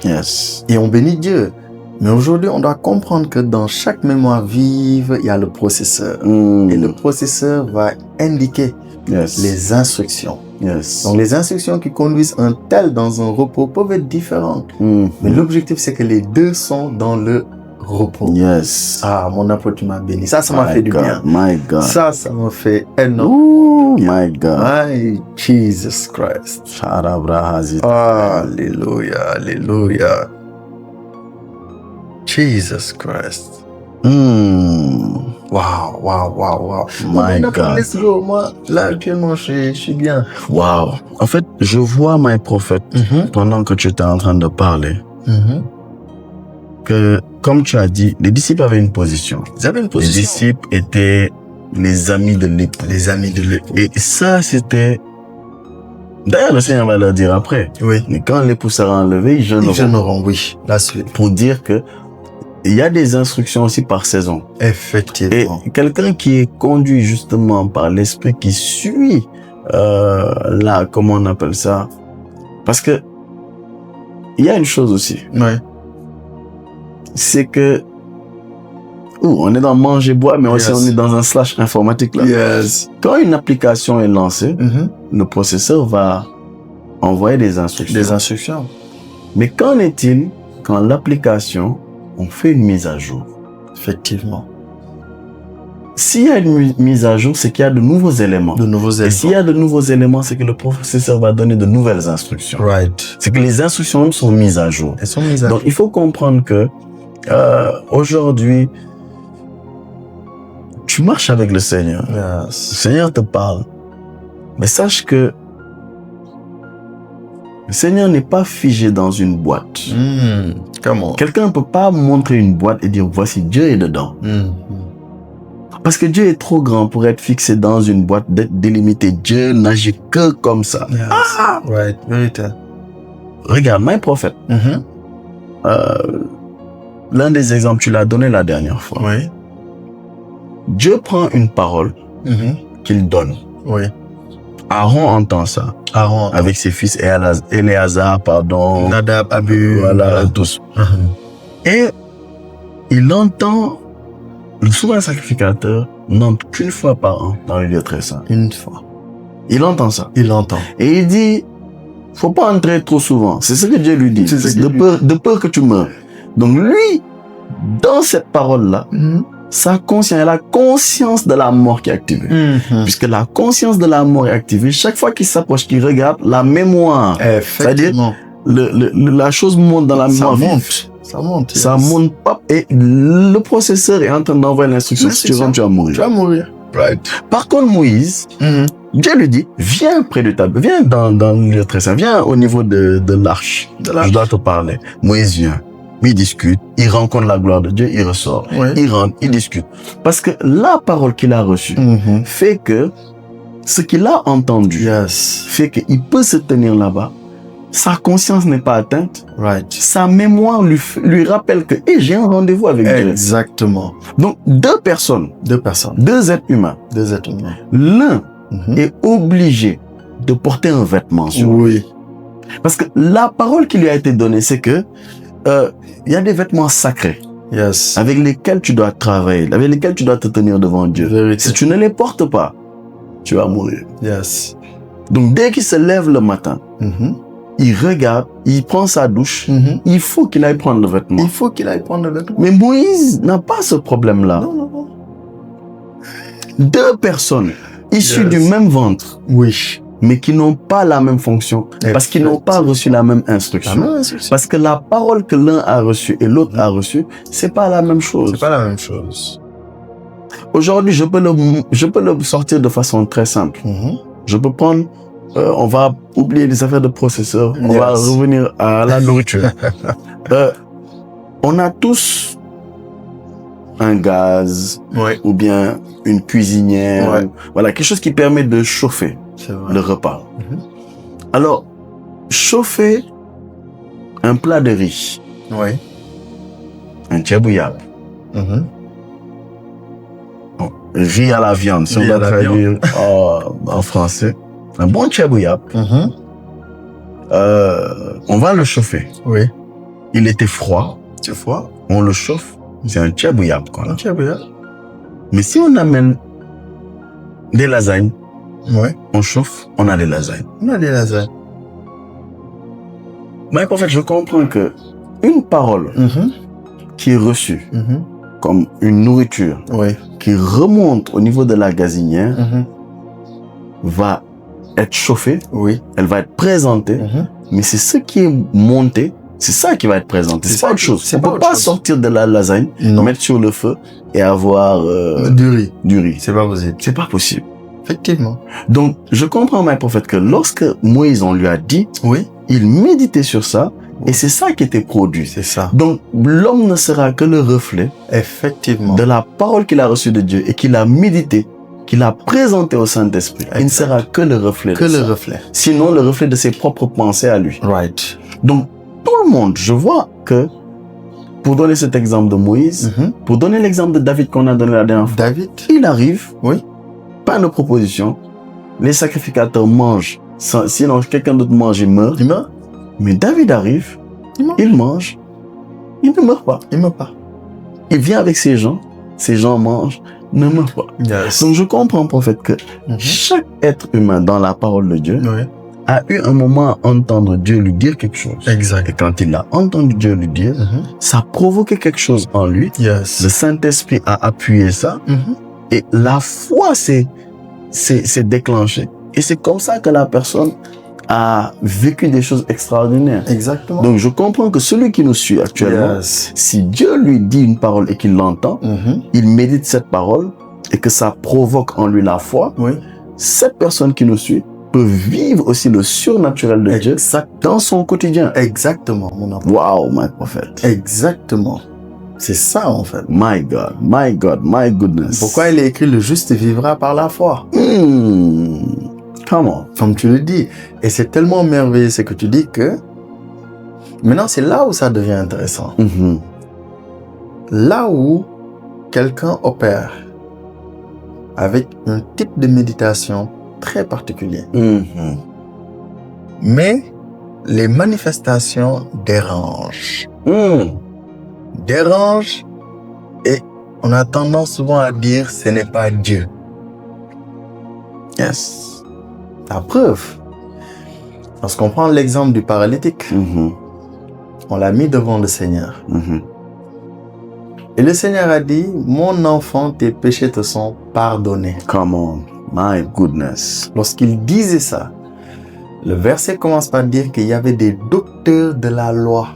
Yes. Et on bénit Dieu. Mais aujourd'hui, on doit comprendre que dans chaque mémoire vive, il y a le processeur. Et le processeur va indiquer les instructions. Yes. Donc les instructions qui conduisent un tel dans un repos peuvent être différentes. Mais l'objectif, c'est que les deux sont dans le repos. Yes. Ah, mon apôtre, tu m'as béni. Ça m'a fait du bien. My God. Ça m'a fait énorme. Ooh, my God. My Jesus Christ. Alléluia, alléluia. Jesus Christ. Wow. My God. Let's go. Moi, là, actuellement, je suis bien. Wow. En fait, je vois, my prophet, pendant que tu étais en train de parler, que, comme tu as dit, les disciples avaient une position. Ils avaient une position. Les disciples étaient les amis de l'époux. Les amis de l'époux. Et ça, c'était... D'ailleurs, le Seigneur va leur dire après. Oui. Mais quand l'époux sera enlevé, ils jeûneront. Oui. La suite. Pour dire que il y a des instructions aussi par saison. Effectivement. Et quelqu'un qui est conduit justement par l'esprit, qui suit là, comment on appelle ça? Parce que il y a une chose aussi. Oui. C'est que on est dans manger boire, mais aussi on est dans un slash informatique là. Yes. Quand une application est lancée, le processeur va envoyer des instructions. Des instructions. Mais qu'en est-il quand l'application, on fait une mise à jour? Effectivement. S'il y a une mise à jour, c'est qu'il y a de nouveaux éléments. Et s'il y a de nouveaux éléments, c'est que le processeur va donner de nouvelles instructions. Right. C'est que les instructions sont mises à jour. Elles sont mises à jour. Donc, il faut comprendre que aujourd'hui, tu marches avec le Seigneur. Yes. Le Seigneur te parle. Mais sache que Le Seigneur n'est pas figé dans une boîte. Comment? Quelqu'un ne peut pas montrer une boîte et dire voici Dieu est dedans. Parce que Dieu est trop grand pour être fixé dans une boîte, d'être délimité. Dieu n'agit que comme ça. Yes. Right, vérité. Regarde, mes prophètes. L'un des exemples, tu l'as donné la dernière fois. Oui. Dieu prend une parole qu'il donne. Oui. Aaron entend ça. Aaron. Avec ses fils Éléazar, pardon. Nadab, Abu. Voilà, tous. Et il entend, le souverain sacrificateur n'entre qu'une fois par an dans le lieu très saint. Une fois. Il entend ça. Il entend. Et il dit, faut pas entrer trop souvent. C'est ce que Dieu lui dit. De peur que tu meurs. Donc lui, dans cette parole-là, sa conscience, elle a conscience de la mort qui est activée. Puisque la conscience de la mort est activée, chaque fois qu'il s'approche, qu'il regarde, la mémoire, c'est-à-dire la chose monte dans la mémoire. Ça monte pas. Et le processeur est en train d'envoyer l'instruction. Si tu rentres, tu vas mourir. Tu vas mourir. Right. Par contre, Moïse, Dieu lui dit, viens près de ta, viens dans le lieu très saint, viens au niveau de l'arche. Je dois te parler. Moïse vient. Il discute, il rencontre la gloire de Dieu, il ressort, il rentre, il discute. Parce que la parole qu'il a reçue fait que ce qu'il a entendu fait qu'il peut se tenir là-bas. Sa conscience n'est pas atteinte. Sa mémoire lui rappelle que j'ai un rendez-vous avec Dieu. Exactement. Donc, deux êtres humains. L'un est obligé de porter un vêtement sur lui. Parce que la parole qui lui a été donnée, c'est que il y a des vêtements sacrés avec lesquels tu dois travailler, avec lesquels tu dois te tenir devant Dieu. Si tu ne les portes pas, tu vas mourir. Donc dès qu'il se lève le matin, il regarde, il prend sa douche, il faut qu'il aille prendre le vêtement. Mais Moïse n'a pas ce problème-là. Non. Deux personnes issues du même ventre. Mais qui n'ont pas la même fonction, parce qu'ils n'ont pas reçu la même instruction. Parce que la parole que l'un a reçue et l'autre a reçue, c'est pas la même chose. Aujourd'hui, je peux le sortir de façon très simple. Je peux prendre, on va oublier les affaires de processeur, on va revenir à la nourriture. On a tous un gaz, ou bien une cuisinière, voilà, quelque chose qui permet de chauffer le repas. Alors, chauffer un plat de riz, un tchèbouyab, riz à la viande, si on doit traduire en français, un bon tchèbouyab, on va le chauffer. Il était froid, on le chauffe, c'est un tchèbouyab. Mais si on amène des lasagnes, on chauffe, on a des lasagnes. Mais en fait, je comprends que une parole qui est reçue comme une nourriture qui remonte au niveau de la gazinière va être chauffée, elle va être présentée, mais c'est ce qui est monté, c'est ça qui va être présenté. C'est pas autre chose. On ne peut pas sortir de la lasagne, mettre sur le feu et avoir du riz. C'est pas possible. C'est pas possible. Effectivement. Donc, je comprends, mes prophètes, que lorsque Moïse, on lui a dit, il méditait sur ça, et c'est ça qui était produit. C'est ça. Donc, l'homme ne sera que le reflet, effectivement, de la parole qu'il a reçue de Dieu et qu'il a médité, qu'il a présenté au Saint-Esprit. Il ne sera que le reflet. Sinon, le reflet de ses propres pensées à lui. Donc, tout le monde, je vois que, pour donner cet exemple de Moïse, pour donner l'exemple de David qu'on a donné la dernière fois, il arrive, pas de proposition, les sacrificateurs mangent, sinon quelqu'un d'autre mange, il meurt. Mais David arrive, il mange, il ne meurt pas. Il vient avec ses gens mangent, ne meurent pas. Donc je comprends, prophète, que chaque être humain dans la parole de Dieu a eu un moment à entendre Dieu lui dire quelque chose. Et quand il a entendu Dieu lui dire, ça a provoqué quelque chose en lui. Le Saint-Esprit a appuyé ça. Et la foi s'est déclenchée. Et c'est comme ça que la personne a vécu des choses extraordinaires. Donc je comprends que celui qui nous suit actuellement, si Dieu lui dit une parole et qu'il l'entend, il médite cette parole et que ça provoque en lui la foi, cette personne qui nous suit peut vivre aussi le surnaturel de Dieu dans son quotidien. Exactement, mon enfant. Wow, my prophet. Exactement. C'est ça, en fait. My God, my God, my goodness. Pourquoi il est écrit le juste vivra par la foi? Come on. Comme tu le dis. Et c'est tellement merveilleux ce que tu dis que maintenant, c'est là où ça devient intéressant. Là où quelqu'un opère avec un type de méditation très particulier. Mais les manifestations dérangent. Dérangent et on a tendance souvent à dire ce n'est pas Dieu. Yes. La preuve, lorsqu'on prend l'exemple du paralytique, on l'a mis devant le Seigneur. Et le Seigneur a dit, mon enfant, tes péchés te sont pardonnés. Come on, my goodness. Lorsqu'il disait ça, le verset commence par dire qu'il y avait des docteurs de la loi,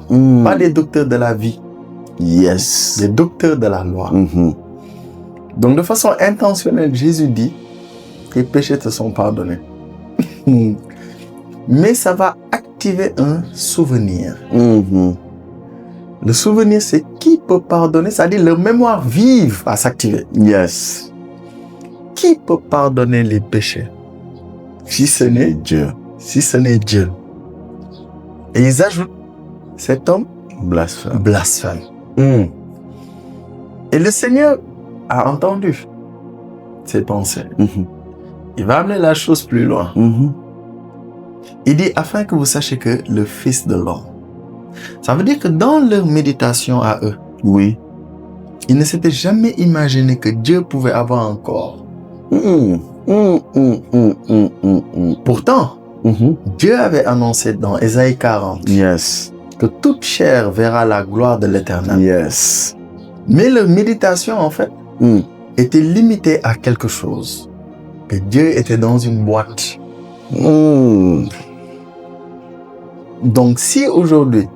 pas des docteurs de la vie. Yes. Des docteurs de la loi. Donc de façon intentionnelle, Jésus dit, tes péchés te sont pardonnés. Mais ça va activer un souvenir. Le souvenir, c'est qui peut pardonner, c'est-à-dire la mémoire vive va s'activer. Yes. Qui peut pardonner les péchés? Si ce n'est Dieu. Si ce n'est Dieu. Et ils ajoutent, cet homme blasphème. Blasphème. Et le Seigneur a entendu ses pensées. Il va amener la chose plus loin. Il dit, afin que vous sachiez que le Fils de l'homme. Ça veut dire que dans leur méditation à eux, oui, ils ne s'étaient jamais imaginé que Dieu pouvait avoir un corps. Pourtant, Dieu avait annoncé dans Ésaïe 40 yes, que toute chair verra la gloire de l'Éternel. Yes. Mais leur méditation, en fait, était limitée à quelque chose. Que Dieu était dans une boîte. Donc, si aujourd'hui,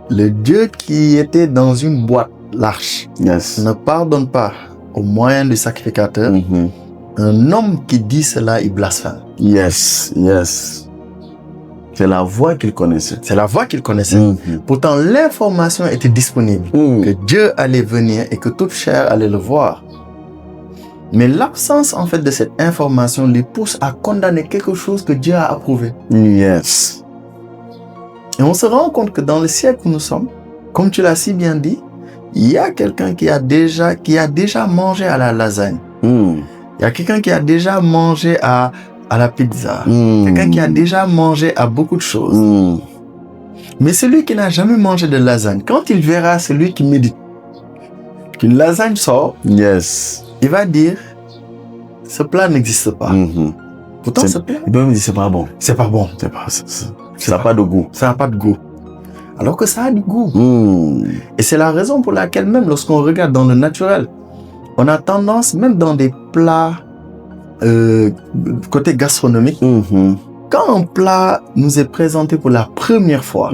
le Dieu qui était dans une boîte, l'arche, Yes. ne pardonne pas au moyen du sacrificateur, un homme qui dit cela, il blasphème. Yes, yes. C'est la voix qu'il connaissait. C'est la voix qu'il connaissait. Pourtant, l'information était disponible. Que Dieu allait venir et que toute chair allait le voir. Mais l'absence, en fait, de cette information les pousse à condamner quelque chose que Dieu a approuvé. Yes. Et on se rend compte que dans le siècle où nous sommes, comme tu l'as si bien dit, il y a quelqu'un qui a déjà mangé à la lasagne. Il y a quelqu'un qui a déjà mangé à la pizza. Quelqu'un qui a déjà mangé à beaucoup de choses. Mais celui qui n'a jamais mangé de lasagne, quand il verra celui qui médite, qu'une lasagne sort, Yes. il va dire, ce plat n'existe pas. Pourtant, ce plat, Il peut me dire, c'est pas bon. c'est pas bon. Ça n'a pas de goût. Ça n'a pas de goût. Alors que ça a du goût. Et c'est la raison pour laquelle même lorsqu'on regarde dans le naturel, on a tendance, même dans des plats côté gastronomique, quand un plat nous est présenté pour la première fois,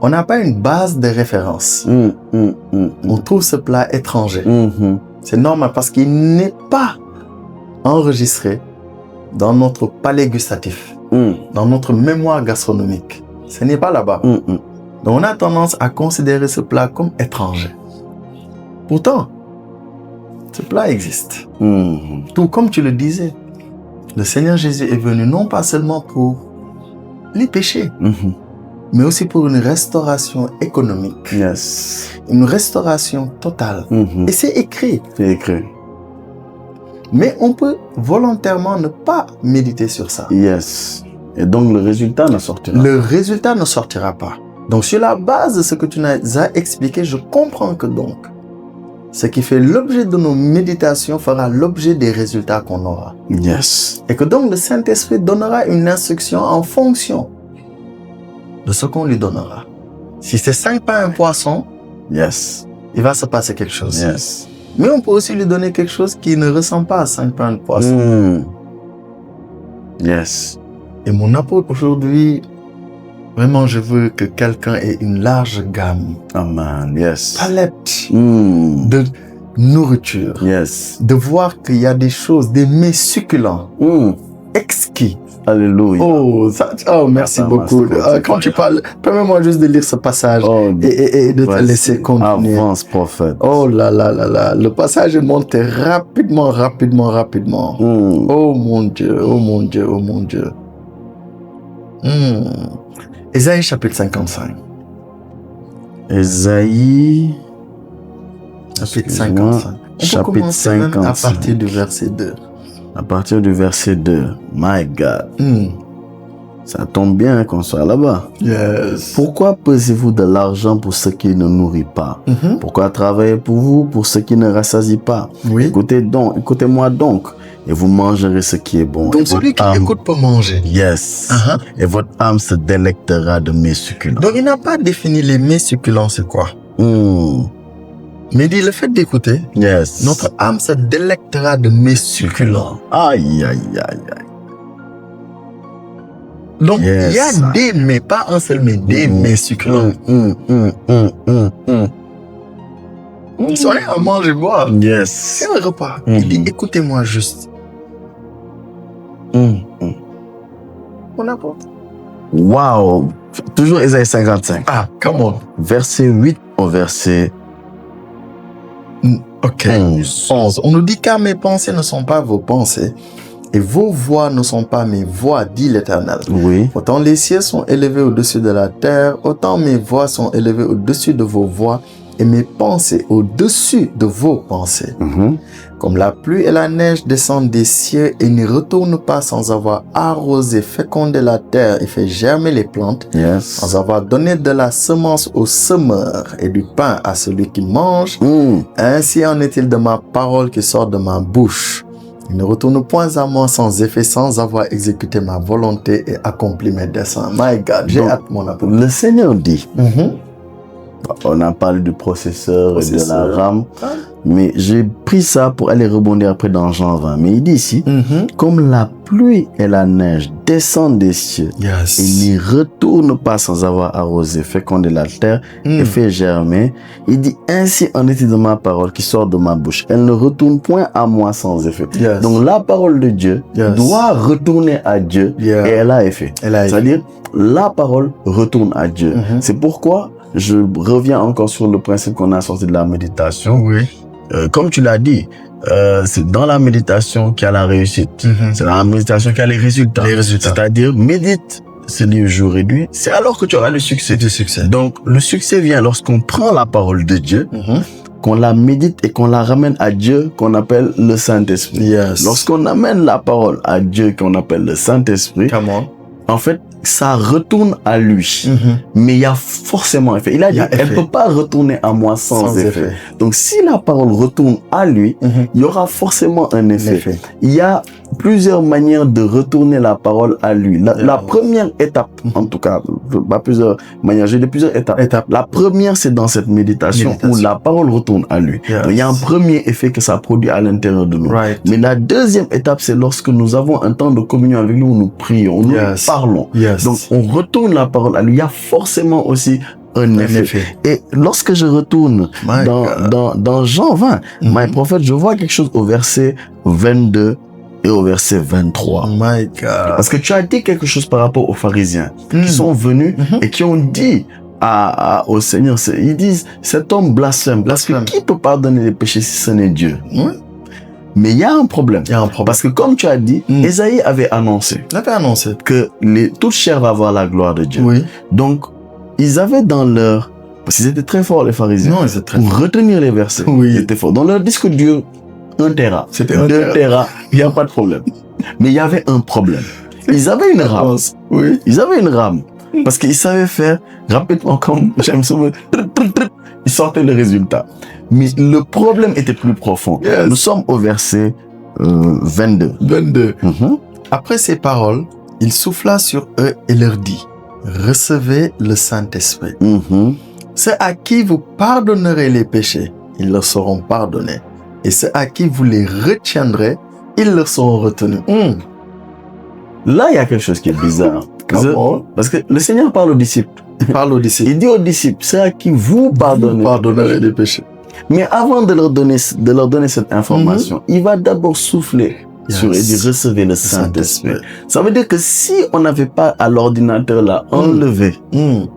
on n'a pas une base de référence. On trouve ce plat étranger. C'est normal parce qu'il n'est pas enregistré dans notre palais gustatif, dans notre mémoire gastronomique. Ce n'est pas là-bas. Donc on a tendance à considérer ce plat comme étranger. Pourtant, ce plat existe. Tout comme tu le disais, le Seigneur Jésus est venu non pas seulement pour les péchés, mais aussi pour une restauration économique. Yes. Une restauration totale. Et c'est écrit. C'est écrit. Mais on peut volontairement ne pas méditer sur ça. Yes. Et donc le résultat ne sortira. Le résultat ne sortira pas. Donc sur la base de ce que tu nous as expliqué, je comprends que donc, ce qui fait l'objet de nos méditations fera l'objet des résultats qu'on aura. Yes. Et que donc le Saint-Esprit donnera une instruction en fonction de ce qu'on lui donnera. Si c'est 5 pains et un poisson, Yes. il va se passer quelque chose. Yes. Mais on peut aussi lui donner quelque chose qui ne ressemble pas à 5 pains et un poisson. Yes. Et mon apôtre aujourd'hui, vraiment je veux que quelqu'un ait une large gamme, Amen. Yes. palette de nourriture. Yes. De voir qu'il y a des choses, des mets succulents, exquis, Alléluia. Merci beaucoup. Quand tu parles, permets-moi juste de lire ce passage et de te laisser continuer. Avance, prophète. Oh là là là là. Le passage est monté rapidement. Oh mon Dieu. Ésaïe chapitre 55. Ésaïe chapitre 55. Chapitre 55. À partir du verset 2. À partir du verset 2. My God. Ça tombe bien qu'on soit là-bas. Yes. Pourquoi pesez-vous de l'argent pour ce qui ne nourrit pas? Pourquoi travaillez pour vous pour ce qui ne rassasie pas? Oui. Écoutez-moi donc, et vous mangerez ce qui est bon. Donc celui qui écoute peut manger. Yes. Et votre âme se délectera de mes succulents. Donc il n'a pas défini les mets succulents, c'est quoi? Mais il dit le fait d'écouter, yes. Notre âme se délectera de mes succulents. Aïe. Donc, il y a des mets, pas un seul mets, des mets succulents. Soyez à manger, boire. Yes. C'est un repas. Il dit, écoutez-moi juste. On apporte. Wow. Toujours Ésaïe 55. Come on. Verset 8 au verset 11. On nous dit car mes pensées ne sont pas vos pensées et vos voix ne sont pas mes voix, dit l'Éternel. Oui. Autant les cieux sont élevés au-dessus de la terre, autant mes voix sont élevées au-dessus de vos voix et mes pensées au-dessus de vos pensées. Comme la pluie et la neige descendent des cieux et n'y retournent pas sans avoir arrosé, fécondé la terre et fait germer les plantes, sans avoir donné de la semence au semeur et du pain à celui qui mange, ainsi en est-il de ma parole qui sort de ma bouche. Il ne retourne point à moi sans effet, sans avoir exécuté ma volonté et accompli mes desseins. My God, j'ai hâte mon apôtre. Le Seigneur dit, on a parlé du processeur et de la RAM, mais j'ai pris ça pour aller rebondir après dans Jean 20. Mais il dit ici, comme la pluie et la neige descendent des cieux et n'y retournent pas sans avoir arrosé, fécondé la terre et fait germer, il dit, ainsi en est-il de ma parole qui sort de ma bouche. Elle ne retourne point à moi sans effet. Donc la parole de Dieu doit retourner à Dieu et elle a effet. C'est-à-dire, la parole retourne à Dieu. C'est pourquoi je reviens encore sur le principe qu'on a sorti de la méditation. Comme tu l'as dit, c'est dans la méditation qu'il y a la réussite. C'est dans la méditation qu'il y a les résultats. C'est-à-dire, médite, c'est le jour et nuit. C'est alors que tu auras le succès. Donc, le succès vient lorsqu'on prend la parole de Dieu, qu'on la médite et qu'on la ramène à Dieu, qu'on appelle le Saint-Esprit. Lorsqu'on amène la parole à Dieu, qu'on appelle le Saint-Esprit, en fait, ça retourne à lui. Mais il y a forcément effet. Il a dit, elle ne peut pas retourner à moi sans effet. Donc, si la parole retourne à lui, il y aura forcément un effet. Il y a plusieurs manières de retourner la parole à lui. La première étape, en tout cas, pas plusieurs manières, j'ai plusieurs étapes. La première, c'est dans cette méditation où la parole retourne à lui. Donc, il y a un premier effet que ça produit à l'intérieur de nous. Mais la deuxième étape, c'est lorsque nous avons un temps de communion avec lui où nous prions, nous parlons. Donc, on retourne la parole à lui. Il y a forcément aussi un effet. Et lorsque je retourne dans Jean 20, my prophète, je vois quelque chose au verset 22 et au verset 23. My God. Parce que tu as dit quelque chose par rapport aux pharisiens qui sont venus et qui ont dit au Seigneur, ils disent, cet homme blasphème. Parce que qui peut pardonner les péchés si ce n'est Dieu? Mais il y a un problème. Parce que comme tu as dit, Ésaïe avait annoncé que toute chair va voir la gloire de Dieu. Donc, ils avaient dans leur... Parce qu'ils étaient très forts, les pharisiens. Pour retenir les versets. Ils étaient forts. Dans leur disque dur, 1 téra. C'était 2 téra. Il n'y a pas de problème. Mais il y avait un problème. Ils avaient une rame. Ils avaient une rame. Parce qu'ils savaient faire rapidement comme j'aime souvent. Ils sortaient le résultat. Mais le problème était plus profond. Nous sommes au verset 22. Après ces paroles, il souffla sur eux et leur dit, recevez le Saint-Esprit. Ceux à qui vous pardonnerez les péchés, ils leur seront pardonnés. Et ceux à qui vous les retiendrez, ils leur seront retenus. Là, il y a quelque chose qui est bizarre. Parce que le Seigneur parle aux disciples. Il dit aux disciples, ceux à qui vous pardonnerez les péchés. Mais avant de leur donner cette information, il va d'abord souffler sur et dit recevez le Saint-Esprit. Ça veut dire que si on n'avait pas à l'ordinateur là enlevé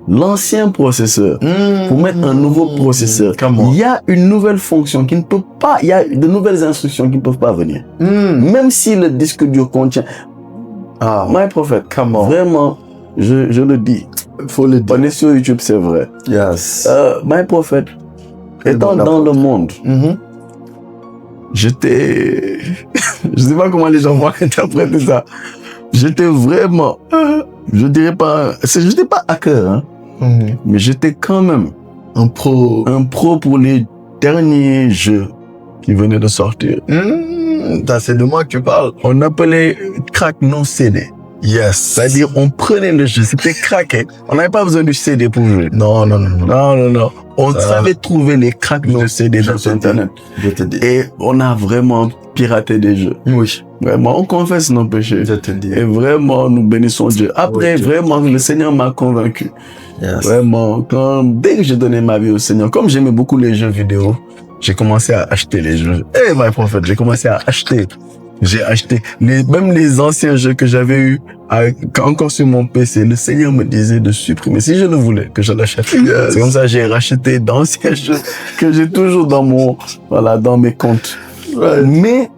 l'ancien processeur pour mettre un nouveau processeur, il y a une nouvelle fonction qui ne peut pas, il y a de nouvelles instructions qui ne peuvent pas venir. Même si le disque dur contient. My Prophet, vraiment, je le dis. Faut le dire. On est sur YouTube, c'est vrai. Yes. My Prophet, étant dans le monde, j'étais, je sais pas comment les gens vont interpréter ça. J'étais vraiment, je dirais pas, j'étais pas hacker, mais j'étais quand même un pro pour les derniers jeux qui venaient de sortir. C'est de moi que tu parles. On appelait crack non CD. Yes. C'est-à-dire, on prenait le jeu, c'était craqué. On n'avait pas besoin du CD pour jouer. Non. On savait trouver les cracks non CD sur Internet. Je te dis. Et on a vraiment piraté des jeux. Oui. Vraiment, on confesse nos péchés. Je te dis. Et vraiment, nous bénissons Dieu. Après, vraiment, le Seigneur m'a convaincu. Yes. Vraiment, dès que j'ai donné ma vie au Seigneur, comme j'aimais beaucoup les jeux vidéo, j'ai commencé à acheter les jeux. My Prophet, j'ai commencé à acheter. J'ai acheté même les anciens jeux que j'avais eu encore sur mon PC. Le Seigneur me disait de supprimer. Si je le voulais, que je l'achète. C'est comme ça que j'ai racheté d'anciens jeux que j'ai toujours dans mes comptes. Right. Mais,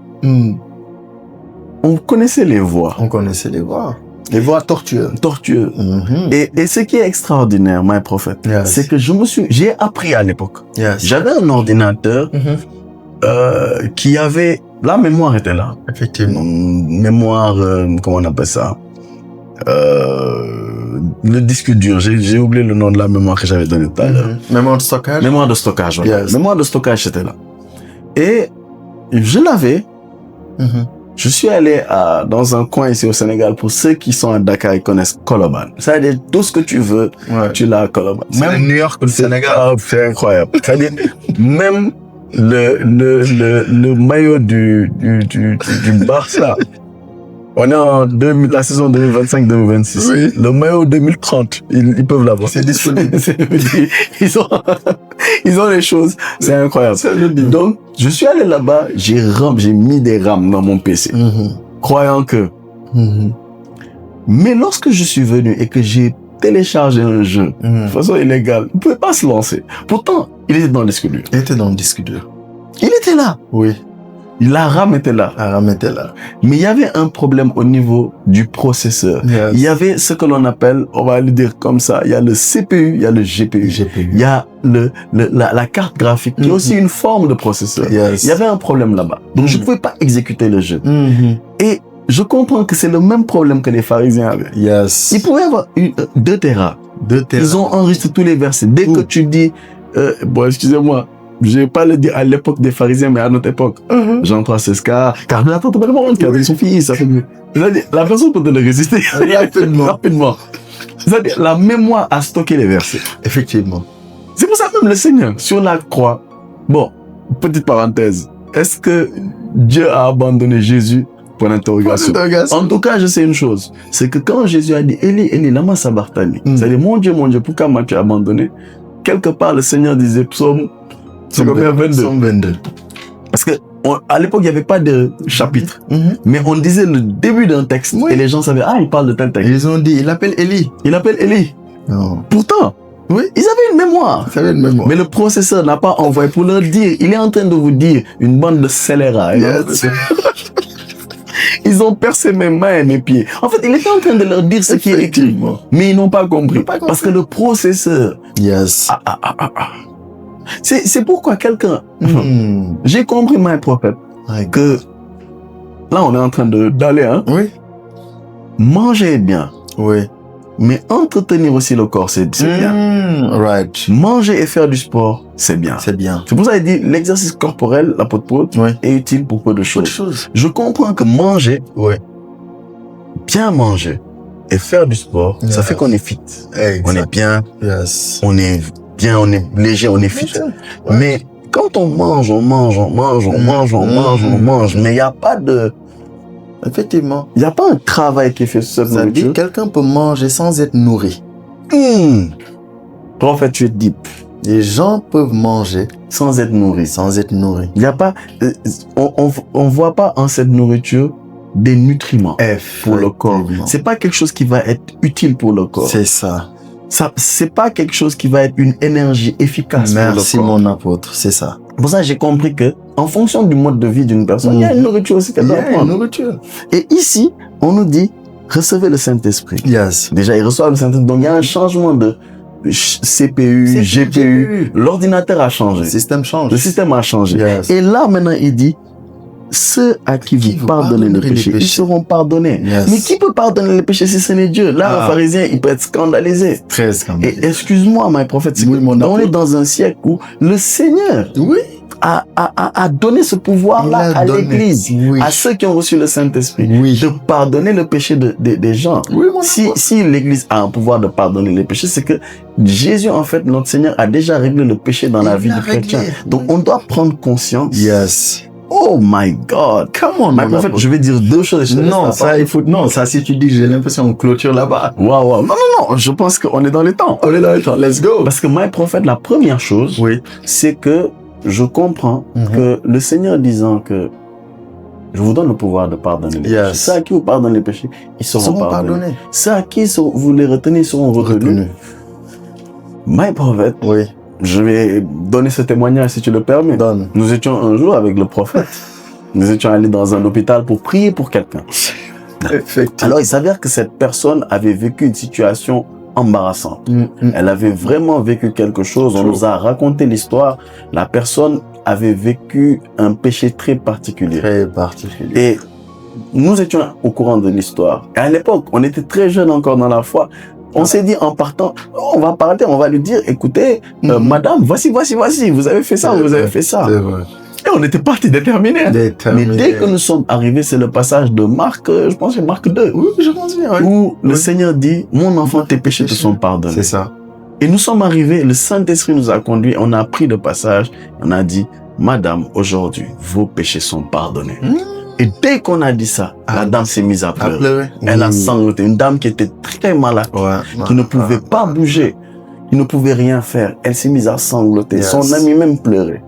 on connaissait les voix. Les voix tortueuses. Et ce qui est extraordinaire, My Prophet, c'est que j'ai appris à l'époque. J'avais un ordinateur, qui avait, la mémoire était là. Effectivement. Mémoire, comment on appelle ça? Le disque dur, j'ai oublié le nom de la mémoire que j'avais donné tout à l'heure. Mémoire de stockage? Mémoire de stockage, voilà. Mémoire de stockage, c'était là. Et je l'avais. Je suis allé dans un coin ici au Sénégal, pour ceux qui sont à Dakar, ils connaissent Koloban. C'est-à-dire, tout ce que tu veux, tu l'as à Koloban. Même New York, le Sénégal. C'est incroyable. C'est-à-dire, même le maillot du Barça. On est en la saison 2025-2026. Oui. Le maillot 2030, ils peuvent l'avoir. C'est disponible. Ils ont les choses. C'est incroyable. Donc, je suis allé là-bas, j'ai mis des rames dans mon PC. Croyant que. Mais lorsque je suis venu et que j'ai téléchargé un jeu, de façon illégale, il ne pouvait pas se lancer. Pourtant, il était dans le disque dur. Il était dans le disque dur. Il était là. Oui. La RAM était là. Mais il y avait un problème au niveau du processeur. Il y avait ce que l'on appelle, on va le dire comme ça, il y a le CPU, il y a le GPU. Il y a la carte graphique qui est aussi une forme de processeur. Il y avait un problème là-bas. Donc je ne pouvais pas exécuter le jeu. Et je comprends que c'est le même problème que les pharisiens avaient. Ils pouvaient avoir 2 Tera. Ils ont enregistré tous les versets. Dès que tu dis, excusez-moi, je vais pas le dire à l'époque des pharisiens, mais à notre époque. Jean 3, 16K, car attends, car son fils, ça fait mieux. La personne peut te le résister rapidement. C'est-à-dire, la mémoire a stocké les versets. Effectivement. C'est pour ça même le Seigneur, sur la croix. Bon, petite parenthèse. Est-ce que Dieu a abandonné Jésus? Pour l'interrogation. En tout cas, je sais une chose. C'est que quand Jésus a dit, Eli, Eli, lama sabachthani. C'est-à-dire, mon Dieu, pourquoi m'as-tu abandonné? Quelque part, le Seigneur disait, psaume 22. Parce que à l'époque, il n'y avait pas de chapitre. Mais on disait le début d'un texte et les gens savaient, il parle de tel texte. Ils ont dit, il appelle Eli. Non. Pourtant, ils avaient une mémoire. Mais le processeur n'a pas envoyé pour leur dire, il est en train de vous dire une bande de scélérats. Ils ont percé mes mains et mes pieds. En fait, il était en train de leur dire ce qui est écrit. Mais ils n'ont pas compris. Parce que le processeur... C'est pourquoi quelqu'un... J'ai compris, My Prophet, que... Là, on est en train d'aller, Manger bien. Mais entretenir aussi le corps, c'est bien. Manger et faire du sport, c'est bien. C'est pour ça qu'il dit, l'exercice corporel, l'apôtre Paul, est utile pour peu de choses. Je comprends que manger, bien manger et faire du sport, ça fait qu'on est fit. On est bien, on est léger, on est fit. Mais quand on mange, mais il n'y a pas de... Effectivement. Il n'y a pas un travail qui est fait sur cette nourriture. Quelqu'un peut manger sans être nourri. Prophète, tu es deep. Les gens peuvent manger sans être nourris. sans être nourris. Il y a pas, on voit pas en cette nourriture des nutriments pour le corps. C'est pas quelque chose qui va être utile pour le corps. C'est ça. Ça, c'est pas quelque chose qui va être une énergie efficace pour le corps. Merci mon apôtre, c'est ça. Pour ça, j'ai compris que, en fonction du mode de vie d'une personne, il y a une nourriture aussi qu'elle doit prendre. Il y a une nourriture. Et ici, on nous dit, recevez le Saint-Esprit. Yes. Déjà, ils reçoivent le Saint-Esprit. Donc, il y a un changement de CPU, GPU. L'ordinateur a changé. Le système change. Le système a changé. Yes. Et là, maintenant, il dit, ceux à qui vous pardonnez le péché, ils seront pardonnés. Yes. Mais qui peut pardonner les péchés si ce n'est Dieu? Là, le pharisien, il peut être scandalisé. Très scandalisé. Et excuse-moi, my prophète, Oui, on est dans un siècle où le Seigneur a donné ce pouvoir-là à l'Église, à ceux qui ont reçu le Saint-Esprit, de pardonner le péché des gens. Oui, si l'Église a un pouvoir de pardonner les péchés, c'est que Jésus, en fait, notre Seigneur, a déjà réglé le péché dans la vie du chrétien. Donc, on doit prendre conscience. Yes. Oh my God. Come on, my prophète, je vais dire deux choses. Non, ça, il faut, non, ça, si tu dis, j'ai l'impression qu'on clôture là-bas. Wow. Non, je pense qu'on est dans les temps. On est dans les temps. Let's go. Parce que my prophète, la première chose, c'est que je comprends que le Seigneur disant que je vous donne le pouvoir de pardonner les péchés. Ceux à qui vous pardonnez les péchés, ils seront pardonnés. Ceux à qui vous les retenez seront retenus. My prophète, je vais donner ce témoignage si tu le permets. Donne. Nous étions un jour avec le prophète. Nous étions allés dans un hôpital pour prier pour quelqu'un. Alors il s'avère que cette personne avait vécu une situation embarrassante. Elle avait vraiment vécu quelque chose. On nous a raconté l'histoire. La personne avait vécu un péché très particulier. Et nous étions au courant de l'histoire. Et à l'époque, on était très jeunes encore dans la foi. On s'est dit en partant, on va parler, on va lui dire, écoutez, madame, voici, vous avez fait ça, vous avez fait ça. Et on était partis déterminés. Mais dès que nous sommes arrivés, c'est le passage de Marc, je pense que c'est Marc 2. Oui, je pense bien. Où le Seigneur dit, mon enfant, tes péchés te sont pardonnés. C'est ça. Et nous sommes arrivés, le Saint-Esprit nous a conduits, on a pris le passage, on a dit, madame, aujourd'hui, vos péchés sont pardonnés. Et dès qu'on a dit ça, la dame s'est mise à pleurer. Elle a sangloté. Une dame qui était très malade, qui ne pouvait pas bouger, qui ne pouvait rien faire. Elle s'est mise à sangloter. Son ami même pleurait.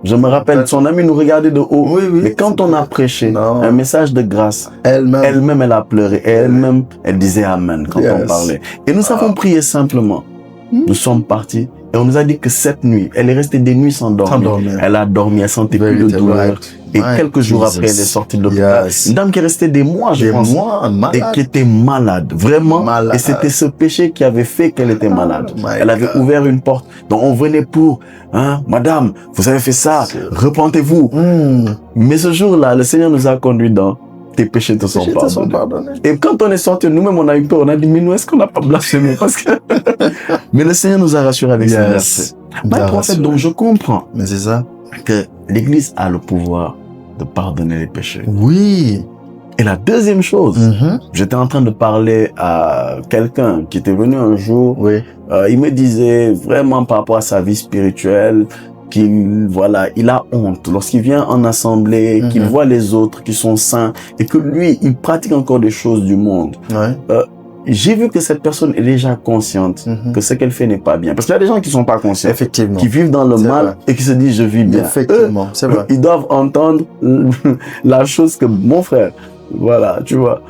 Je me rappelle, son ami nous regardait de haut. Mais quand on a prêché un message de grâce, elle-même, elle a pleuré. Et elle-même, elle disait Amen quand on parlait. Et nous avons prié simplement. Nous sommes partis. Et on nous a dit que cette nuit, elle est restée des nuits sans dormir. Elle a dormi, elle sentait plus de douleur. Et quelques jours après, elle est sortie de l'hôpital. Une dame qui est restée des mois, je pense. Et qui était malade. Vraiment. Et c'était ce péché qui avait fait qu'elle était malade. Elle avait ouvert une porte. Donc on venait pour, madame, vous avez fait ça. Repentez-vous. Mais ce jour-là, le Seigneur nous a conduits dans tes péchés te sont pardonnés. Et quand on est sorti, nous-mêmes, on a eu peur. On a dit, mais nous, est-ce qu'on n'a pas blasphémé? Parce que... Mais le Seigneur nous a rassurés avec ça. Mais prophète, donc je comprends. Mais c'est ça. Que l'Église a le pouvoir de pardonner les péchés. Oui. Et la deuxième chose, j'étais en train de parler à quelqu'un qui était venu un jour. Il me disait vraiment par rapport à sa vie spirituelle, il a honte lorsqu'il vient en assemblée, qu'il voit les autres qui sont saints et que lui, il pratique encore des choses du monde. J'ai vu que cette personne est déjà consciente que ce qu'elle fait n'est pas bien. Parce qu'il y a des gens qui sont pas conscients. Effectivement. Qui vivent dans le mal et qui se disent je vis bien. Effectivement, c'est vrai. Ils doivent entendre la chose que mon frère, voilà, tu vois.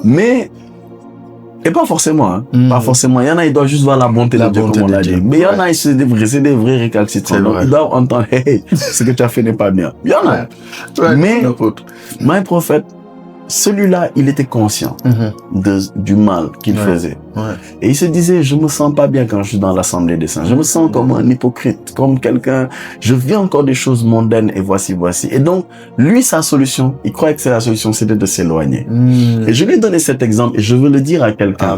Mais et pas forcément, pas forcément. Il y en a, ils doivent juste voir la bonté de Dieu, comme on l'a dit. Mais il y en a, c'est des vrais récalcitrants. Donc, ils doivent entendre, hey, ce que tu as fait n'est pas bien. Il y en a. Mais, my prophète, celui-là, il était conscient du mal qu'il faisait. Et il se disait, je me sens pas bien quand je suis dans l'assemblée des saints. Je me sens comme un hypocrite, comme quelqu'un, je vis encore des choses mondaines et voici. Et donc, lui, sa solution, il croyait que c'est la solution, c'était de s'éloigner. Et je lui ai donné cet exemple et je veux le dire à quelqu'un.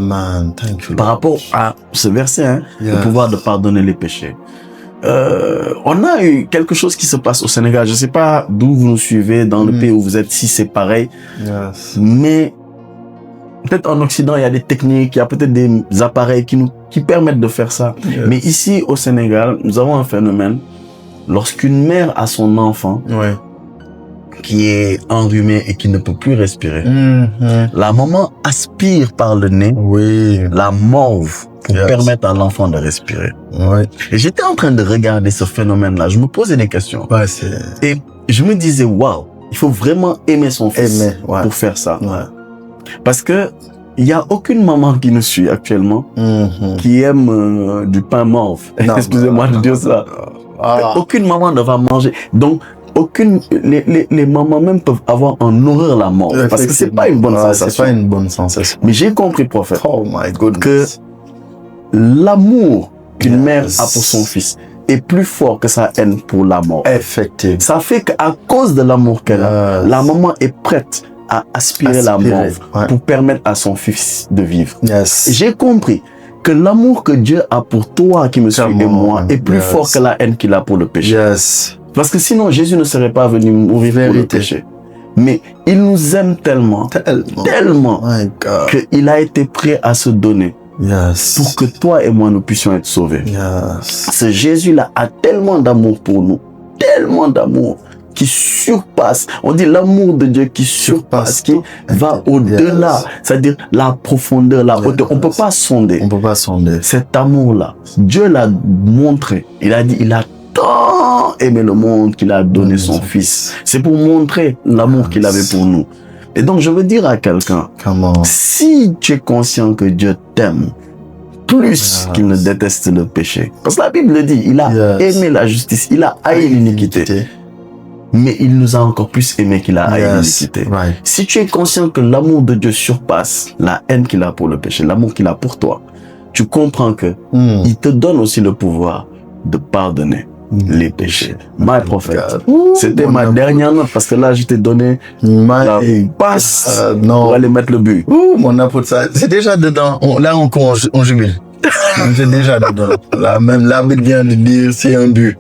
Par rapport à ce verset, le pouvoir de pardonner les péchés. On a eu quelque chose qui se passe au Sénégal. Je sais pas d'où vous nous suivez, dans le pays où vous êtes, si c'est pareil. Mais peut-être en Occident, il y a des techniques, il y a peut-être des appareils qui permettent de faire ça. Mais ici, au Sénégal, nous avons un phénomène. Lorsqu'une mère a son enfant qui est enrhumé et qui ne peut plus respirer, la maman aspire par le nez la morve pour permettre à l'enfant de respirer. Ouais. Et j'étais en train de regarder ce phénomène-là. Je me posais des questions. Ouais, et je me disais, waouh, il faut vraiment aimer son fils pour faire ça. Ouais. Parce que il y a aucune maman qui nous suit actuellement qui aime du pain mauve. Excusez-moi de dire ça. Aucune maman ne va manger. Donc, les mamans même peuvent avoir en horreur la mort. Parce que c'est pas une bonne sensation. C'est pas une bonne sensation. Mais j'ai compris, prophète, oh my goodness, que l'amour qu'une mère a pour son fils est plus fort que sa haine pour la mort. Effectivement. Ça fait qu'à cause de l'amour qu'elle a, la maman est prête à aspirer la mort pour permettre à son fils de vivre. J'ai compris que l'amour que Dieu a pour toi qui me suis et moi est plus fort que la haine qu'il a pour le péché. Parce que sinon, Jésus ne serait pas venu mourir pour le péché. Mais il nous aime tellement qu'il a été prêt à se donner pour que toi et moi nous puissions être sauvés. Ce Jésus-là a tellement d'amour pour nous, tellement d'amour qui surpasse, on dit l'amour de Dieu qui surpasse, qui va au-delà, c'est-à-dire la profondeur, la hauteur. On peut pas sonder. On peut pas sonder. Cet amour-là, Dieu l'a montré. Il a dit, il a tant aimé le monde qu'il a donné son fils. C'est pour montrer l'amour qu'il avait pour nous. Et donc, je veux dire à quelqu'un, si tu es conscient que Dieu t'aime plus qu'il ne déteste le péché, parce que la Bible le dit, il a aimé la justice, il a haï l'iniquité. Mais il nous a encore plus aimé qu'il a haï l'iniquité. Si tu es conscient que l'amour de Dieu surpasse la haine qu'il a pour le péché, l'amour qu'il a pour toi, tu comprends que il te donne aussi le pouvoir de pardonner les péchés. My prophet. C'était ma dernière note parce que là, je t'ai donné la passe pour aller mettre le but. Mon apôtre, c'est déjà dedans. Là, on jubile. C'est déjà dedans. Là, même l'arbitre vient de dire, c'est un but.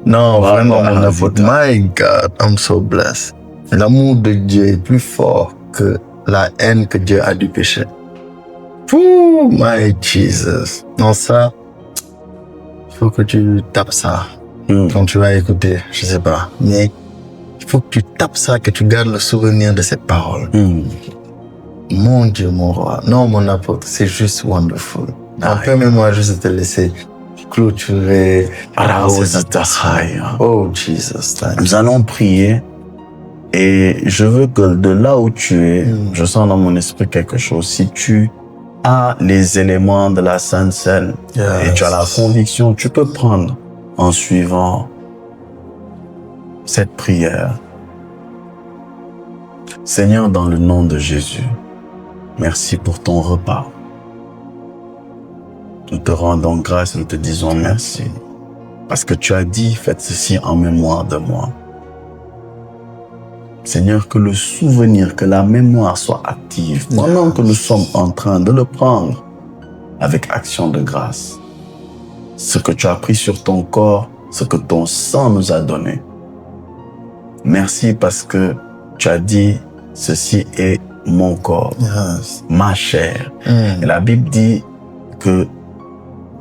Non, vraiment, mon apôtre. My God, I'm so blessed. L'amour de Dieu est plus fort que la haine que Dieu a du péché. Ouh, my Jesus. Non, ça, il faut que tu tapes ça. Quand tu vas écouter, je sais pas. Mais il faut que tu tapes ça, que tu gardes le souvenir de cette parole. Mon Dieu, mon roi. Non, mon apôtre, c'est juste wonderful. Permets-moi juste de te laisser clôturer. Oh, Jesus. Nous allons prier et je veux que de là où tu es, je sens dans mon esprit quelque chose. Si tu as les éléments de la Sainte Seine et tu as la conviction, tu peux prendre en suivant cette prière. Seigneur, dans le nom de Jésus, merci pour ton repas. Nous te rendons grâce et nous te disons merci. Parce que tu as dit, faites ceci en mémoire de moi. Seigneur, que le souvenir, que la mémoire soit active pendant que nous sommes en train de le prendre avec action de grâce. Ce que tu as pris sur ton corps, ce que ton sang nous a donné. Merci parce que tu as dit, ceci est mon corps, ma chair. Et la Bible dit que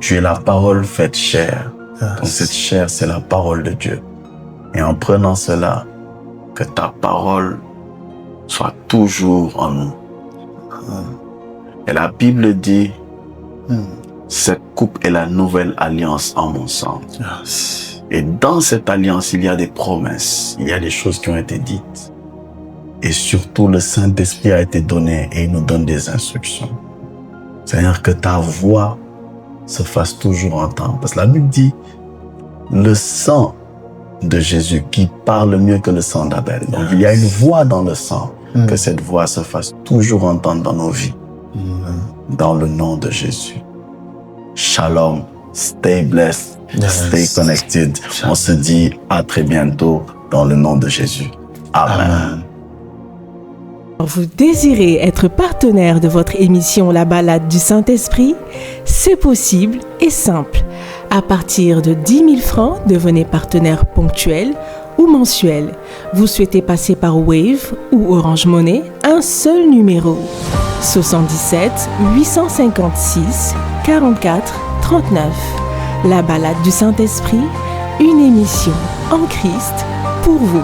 tu es la parole faite chair. Donc cette chair, c'est la parole de Dieu. Et en prenant cela, que ta parole soit toujours en nous. Et la Bible dit, cette coupe est la nouvelle alliance en mon sang. Et dans cette alliance, il y a des promesses, il y a des choses qui ont été dites. Et surtout, le Saint-Esprit a été donné et il nous donne des instructions. C'est-à-dire que ta voix se fasse toujours entendre. Parce que la Bible dit, le sang de Jésus qui parle mieux que le sang d'Abel. Donc il y a une voix dans le sang, que cette voix se fasse toujours entendre dans nos vies. Dans le nom de Jésus. Shalom, stay blessed, stay connected. On se dit à très bientôt dans le nom de Jésus. Amen. Vous désirez être partenaire de votre émission La Balade du Saint-Esprit? C'est possible et simple. À partir de 10 000 francs, devenez partenaire ponctuel ou mensuel. Vous souhaitez passer par Wave ou Orange Money? Un seul numéro. 77 856 44 39. La Balade du Saint-Esprit, une émission en Christ pour vous.